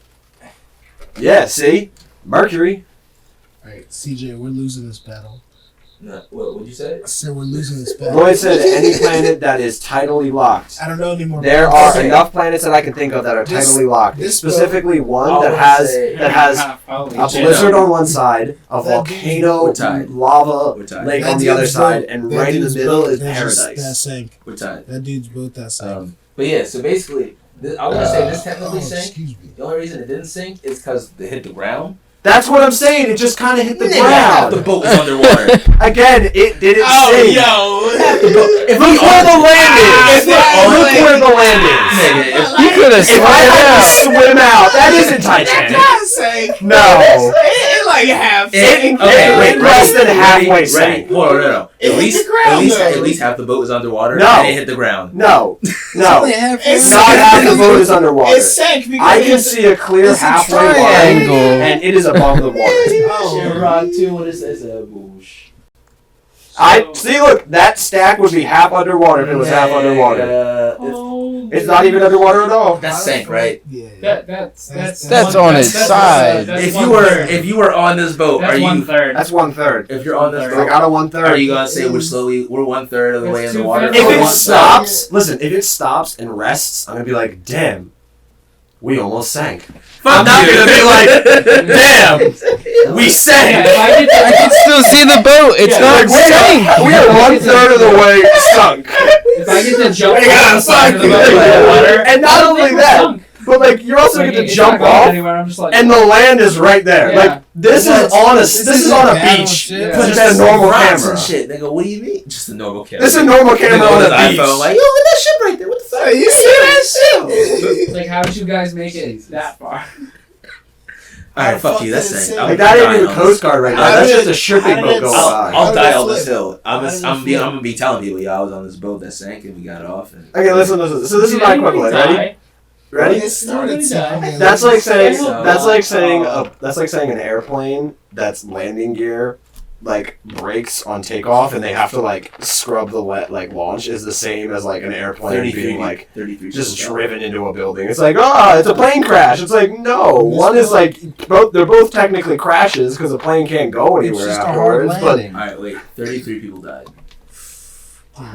Yeah, see? Mercury. Alright, CJ, we're losing this battle. No, what would you say? I said we're losing this battle. Lloyd said any planet that is tidally locked. I don't know anymore. There are Okay. enough planets that I can think of that are This- tidally locked. this Specifically one I that would has say- Holy a shit. blizzard on one side, a That volcano, We're tied. lava We're tied. lake That on the other dude's side, boat- and that right in the dude's middle boat, is that just- That paradise. sank. We're tied. That dude's boat that sank. But yeah, so basically, I was gonna say this technically Oh, sank. excuse me. The only reason it didn't sink is because it hit the ground. That's what I'm saying. It just kind of hit the The ground. boat was underwater. Again, it didn't Oh, sink. If Look where the land is. Ah, Look where the land is. Nigga, You could have If I had to swim out, that isn't Titanic. That sank. No. It like half sank. Okay, wait, less than halfway ready? sank. Hold on, no. It At hit least, the ground, though. at least half the boat was underwater. No. And it hit the ground. No. No. It's Not half the boat is underwater. It sank because I can it's- see a clear it's a halfway line, triangle. and it is above the water. Oh. Rock too. What is this? Bush. I see. Look, that stack would be half underwater if it was half underwater. It's not even underwater at all. That's sank, right? Yeah. That's on its side. If you were on this boat, That's are you? 1/3. That's 1/3. If you're on this It's like boat, out of 1/3. are you gonna say we're 1/3 of the way in That's the water? 2/5. If Or it 1/3? stops, listen. If it stops and rests, I'm gonna be like, damn, we almost sank. I'm not you. gonna be like, damn, we sank. Yeah, if I get I can still see the boat. It's not sank. We are 1/3 of the way sunk. If I get to jump We gotta off the side of the suck boat you. in the water, And not I don't only think we're that, sunk. but like you're also Like, going to it's jump not going off, anywhere. I'm just like, and the land is right there. Yeah. Like this is on a beach. Battleship. Just a normal rocks camera. and shit, nigga. What do you mean? Just a normal camera. This is a normal camera Nigga on his a iPhone, beach. like, yo, look at that shit right there. What the fuck? Hey, you see that shit? like, how did you guys make it that far? Alright, fuck you. That's Fucking sank. insane. Like that ain't dying even on Coast this. Guard right now. I That's did- just a shipping I boat did- going by. I'll How die did it on this flip? hill. How did it flip? I'm gonna be telling people, yeah, I was on this boat that sank and we got off. And Okay, listen. So this is Did my anybody equivalent. Ready? die? Ready? It started Nobody sinking. died. That's like saying So- that's like saying an airplane that's landing gear like breaks on takeoff and they have to like scrub the launch is the same as like an airplane being like 33 just people driven into a building. It's like, it's a plane crash. It's like, no, one is like they're both technically crashes because the plane can't go It's anywhere just a hard afterwards. But landing. Alright, wait. 33 people died.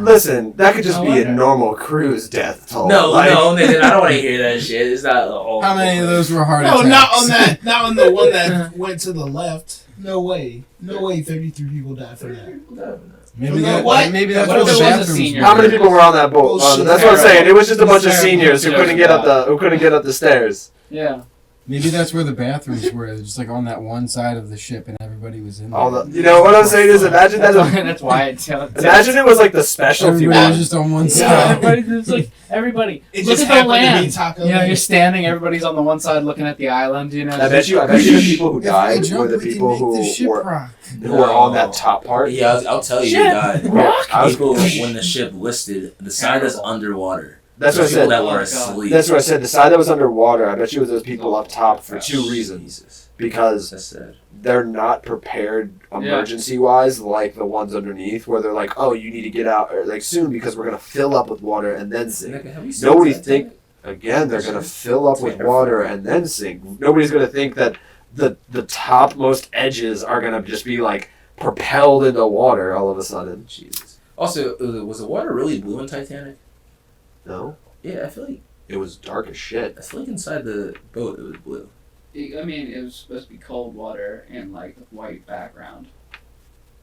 listen, that could just No be a wonder. normal cruise death toll. No, Like, no, nigga, I don't want to hear that shit. It's not all. How many of those were heart No, attacks? not on that. Not on the one that went to the left. No way. No way. 33 people died for that. Maybe What? that. Maybe that's What where if the it was a bathrooms senior? were. How many people were on that boat? Bullshit. That's what I'm saying. It was just a bunch of It's seniors who couldn't get up the stairs. Yeah. Maybe that's where the bathrooms were. Just like on that one side of the ship, and everybody was in there. All the, you know what I'm saying is imagine that. That's why it's Imagine it was like the specialty Everybody was one. just on one Yeah, side. everybody's like, everybody. It Look just at the happened to be land. Taco You know, Bell. you're standing, everybody's on the one side looking at the island, you know. I bet you the people who If we died jump, were the we can people make who the ship were rock. on that top part. Yeah, I'll tell you, Shit. you died. Rock? People, when the ship listed, the side that's underwater. That's what I People said. that were Oh, God. asleep. That's what I said. The side that was underwater, I bet you it was those people up top for two reasons. Jesus. Because That's sad. they're not prepared emergency wise like the ones underneath where they're like, oh, you need to get out or like soon because we're gonna fill up with water and then sink. Nigga, have you seen Nobody Titanic? again, they're going to fill up with water and then sink. Nobody's going to think that the topmost edges are going to just be like propelled into water all of a sudden. Jesus. Also, was the water really blue in Titanic? No. Yeah, I feel like It was dark as shit. I feel like inside the boat it was blue. I mean, it was supposed to be cold water in like the white background.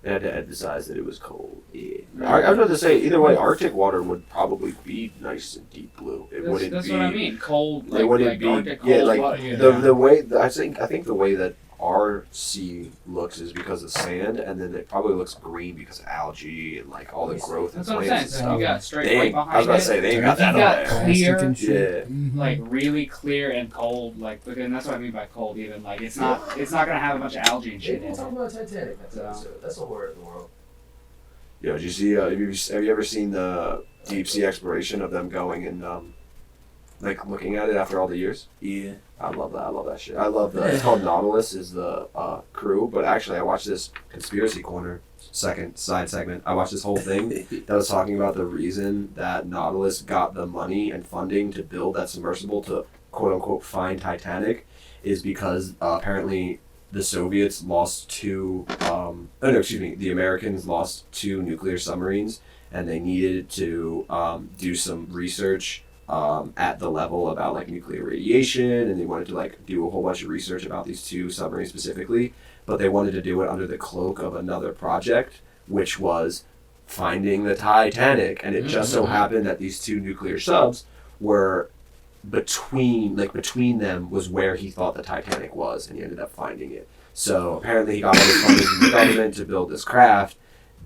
They had to emphasize that it was cold. Yeah. I was about to say, either way, Arctic water would probably be nice and deep blue. It wouldn't That's be. what I mean. Cold, It like, wouldn't like be. Arctic cold Yeah, like water. Yeah. the way I think the way that our sea looks is because of sand, and then it probably looks green because of algae and like all the growth and That's what I'm saying. plants and So stuff. you got straight They white ain't, behind I was about to it. say they ain't got that You got on there. Plastic clear, and shit. Yeah. Mhm. like really clear and cold, like, and that's what I mean by cold. Even like it's not gonna have a bunch of algae and shit in it. about Titanic next episode. That's the horror of the world. Yo, did you see? Have you ever seen the deep sea exploration of them going and like looking at it after all the years? Yeah. I love that. I love that shit. I love the. It's called Nautilus is the crew, but actually I watched this Conspiracy Corner second side segment. I watched this whole thing that was talking about the reason that Nautilus got the money and funding to build that submersible to quote unquote find Titanic is because apparently the Soviets lost the Americans lost 2 nuclear submarines, and they needed to do some research at the level about like nuclear radiation, and they wanted to like do a whole bunch of research about these 2 submarines specifically, but they wanted to do it under the cloak of another project, which was finding the Titanic, and it just so happened that these 2 nuclear subs were between them was where he thought the Titanic was, and he ended up finding it. So apparently he got all this funding from the government to build this craft,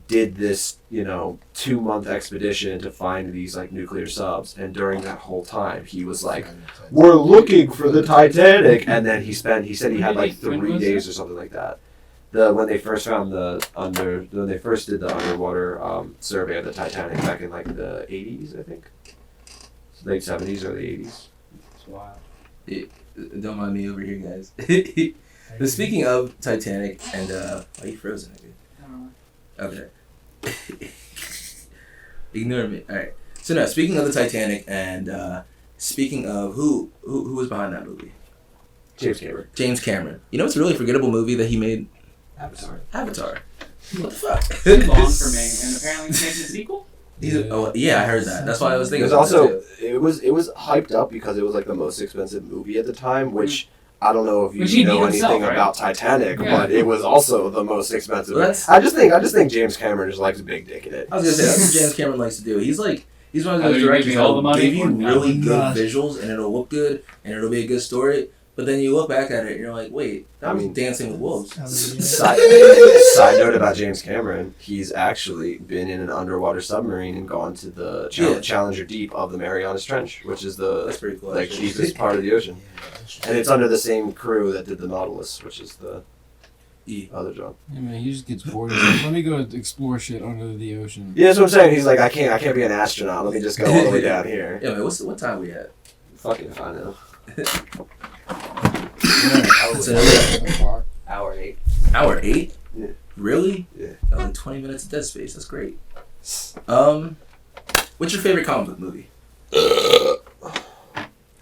did this 2-month expedition to find these like nuclear subs, and during that whole time he was like, we're looking for the Titanic, and then he said he had like 3 days or something like that. When they first found when they first did the underwater survey of the Titanic back in like the 80s, I think. Late 70s, early 80s. It's wild. Don't mind me over here, guys. But speaking of Titanic and why are you frozen, nigga? Okay. Ignore me. All right. So now, speaking of the Titanic, and speaking of who was behind that movie? James Cameron. James Cameron. You know, it's a really forgettable movie that he made. Avatar. What the fuck? Too long for me, and apparently he's making a sequel. Oh yeah, I heard that. That's why I was It thinking. was also it was hyped up because it was like the most expensive movie at the time, which I don't know if Which he you know did anything himself, right? about Titanic, Yeah. but it was also the most expensive. Well, that's- I just think James Cameron just likes a big dick in it. I was gonna say that's what James Cameron likes to do. He's one of Either those you directors give me all the that'll money give you or really no. good visuals and it'll look good and it'll be a good story. But then you look back at it and you're like, wait, that was Dancing with Wolves. Side note about James Cameron, he's actually been in an underwater submarine and gone to the Challenger Deep of the Marianas Trench, which is That's the pretty cool. like actually. deepest part of the ocean. And it's under the same crew that did the Nautilus, which is the other job. Yeah, man, he just gets bored. He's like, let me go explore shit under the ocean. Yeah, that's what I'm saying. He's like, I can't be an astronaut. Let me just go all the way down here. Yeah, man. What time we at? Fucking if I know. So, Hour 8. hour 8? Yeah. Really? Yeah. Only 20 minutes of dead space. That's great. What's your favorite comic book movie? I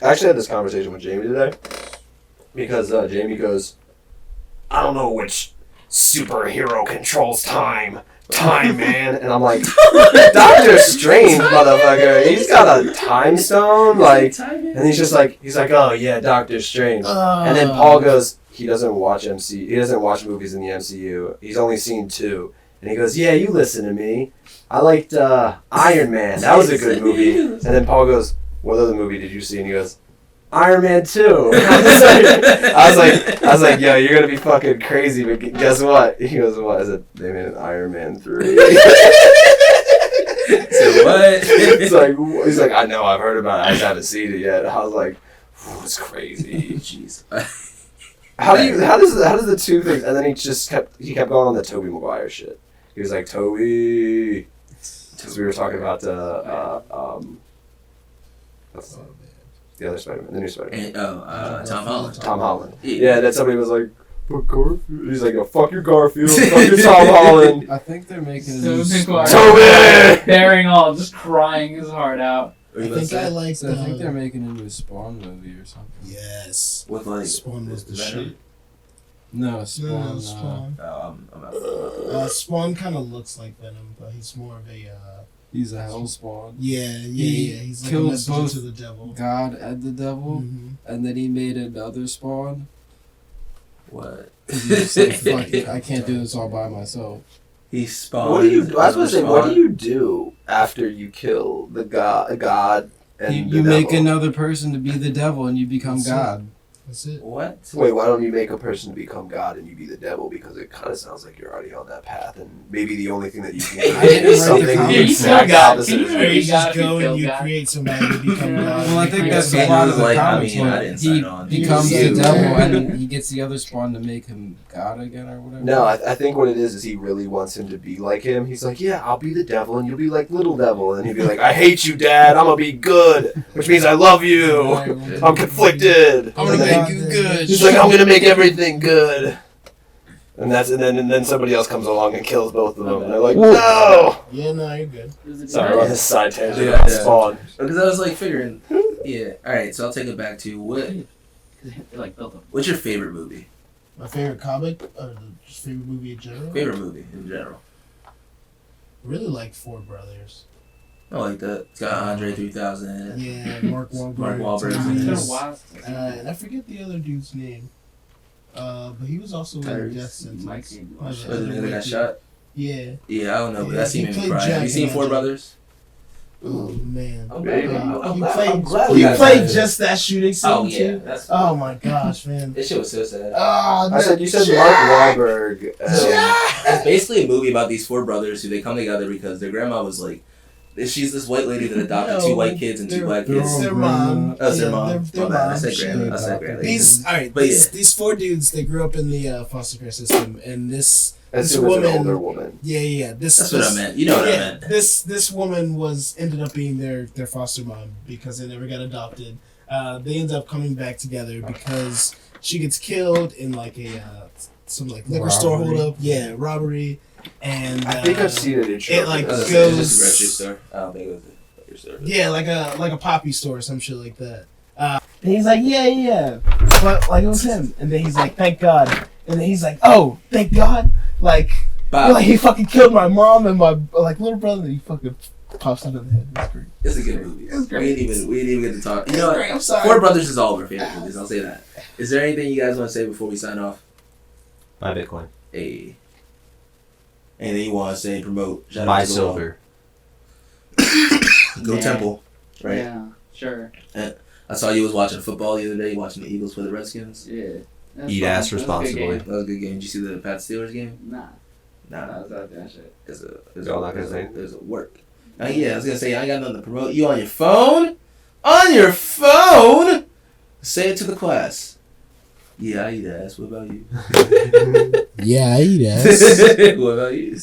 actually had this conversation with Jamie today because Jamie goes, I don't know which superhero controls time, man. And I'm like, Doctor Strange, motherfucker. He's got a time stone, like, and he's like, oh yeah, Doctor Strange. And then Paul goes, he doesn't watch movies in the MCU. He's only seen 2. And he goes, yeah, you listen to me. I liked Iron Man. That was a good movie. And then Paul goes, what other movie did you see? And he goes, Iron Man 2. I was like, yo, you're gonna be fucking crazy, but guess what? He goes, what? I said, they made an Iron Man 3. So what? He's like, I know, I've heard about it. I just haven't seen it yet. I was like, it's crazy. Jeez. How does the 2 things? And then he kept going on the Tobey Maguire shit. He was like, Toby, because we were talking about the other Spider-Man, the new Spider-Man. Tom Holland. Tom Holland. Yeah. Yeah, then somebody was like, fuck Garfield. He's like, oh, fuck your Garfield, fuck your Tom Holland. I think they're making a So new Big Wire Toby! bearing all, just crying his heart out. What you I about to think I say? like. So I think they're making a new Spawn movie or something. Yes. With like Spawn was the Venom? shit. No, Spawn. No, Spawn. Oh, I'm out. Spawn kind of looks like Venom, but he's more of a. He's a hell spawn. Yeah. He's like a killed messenger both to the devil. God and the devil, and then he made another spawn. What? He's like, fuck it, I can't do this all by myself. He spawned. What do you? I was gonna say, what do spawn. you do after you kill the God and You the make devil? another person to be the devil, and you become That's it. God. That's it. What? Wait, why don't you make a person to become God and you be the devil? Because it kind of sounds like you're already on that path, and maybe the only thing that you can do I didn't is write the something comics. the exact You opposite. got- Or you You just gotta go be and you God. create somebody to become God. Well, I think that's Yeah, a lot he of was the like, I comics mean, I where didn't he sign on. becomes He the was devil, like- and he gets the other spawn to make him God again, or whatever. No, I think what it is he really wants him to be like him. He's like, yeah, I'll be the devil, and you'll be like little devil, and he'll be like, I hate you, Dad. I'm gonna be good, which means I love you. I'm conflicted. I'm gonna make you good. He's like, I'm gonna make everything good. And then somebody else comes along and kills both of them. And they're like, no! Yeah, no, you're good. Sorry, we're on this side tangent Yeah, about yeah. Spawn. Because I was like figuring. Yeah. All right. So I'll take it back to They like built them. what's your favorite movie? My favorite comic, or just favorite movie in general. Favorite movie in general. Really like Four Brothers. I like that. It's got Andre 3000 in it. Yeah, Mark Wahlberg. Mark Wahlberg's Tom in It's been a Hanks. while since I've seen And I forget the other dude's name. But he was also in Tyrese. Death Sentence. Mike King. Oh, Was it the nigga that got yeah. shot? Yeah. Yeah, I don't know, but Yeah, that he scene made me played cry. Have you Jack seen in Four that. Brothers? Oh man. I'm Baby. glad- I'm He glad- played. I'm glad He we got played that. just that shooting scene Oh yeah, too. that's. Oh my gosh, man. This shit was so sad. Oh, I said, you said Mark Wahlberg. It's basically a movie about these four brothers who they come together because their grandma was like, she's this white lady that adopted No, two white kids and two they're- black they're kids. all Their mom. Oh, it's their Yeah, mom. their My bad. I mom. said She- grandma. I said grandma. These all right. But These four dudes. They grew up in the foster care system, and this As this soon as an woman. older woman. Yeah. This. That's what I meant. You know what I meant. This woman ended up being their foster mom because they never got adopted. They end up coming back together because she gets killed in like a some like liquor store Robbery. holdup. Yeah, robbery. And I think I've seen it in it, like, It was goes- just a grocery store. I don't think it was a grocery store. yeah, like a poppy store or some shit like that. And he's like, yeah, but like it was him. And then he's like, thank God. And then he's like, oh, thank God. Like, Bob, like he fucking killed my mom and my like little brother. And he fucking pops out of the head. It's great. it's a good movie. It's great. We didn't even get to talk. You know It's what? great, I'm sorry. Four Brothers is all of our favorite movies. I'll say that. Is there anything you guys want to say before we sign off? Buy Bitcoin. Hey. Anything you want to say? Promote. Shout out Buy to the silver. wall. Go Yeah. Temple. Right. Yeah, sure. I saw you was watching football the other day. Watching the Eagles play the Redskins. Yeah. That's Eat fun. ass That was a good responsibly. game. That was a good game. Did you see the Pat Steelers game? Nah, Nah. I was out there. Shit. Y'all not gonna say? There's a work. Yeah, I was gonna say I ain't got nothing to promote. You on your phone? On your phone? Say it to the class. Yeah, I eat ass. What about you? Yeah, I eat ass. What about you?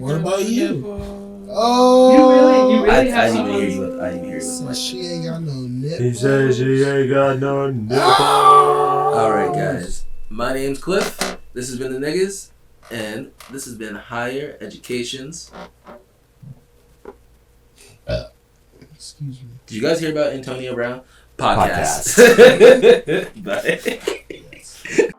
What about you? You Oh, really I have didn't even hear some- you. I didn't even hear So you. she ain't got no nip. He says she ain't got no nipple. All right, guys. My name's Cliff. This has been the Niggas, and this has been Higher Educations. Excuse me. Did you guys hear about Antonio Brown? Podcast. Bye.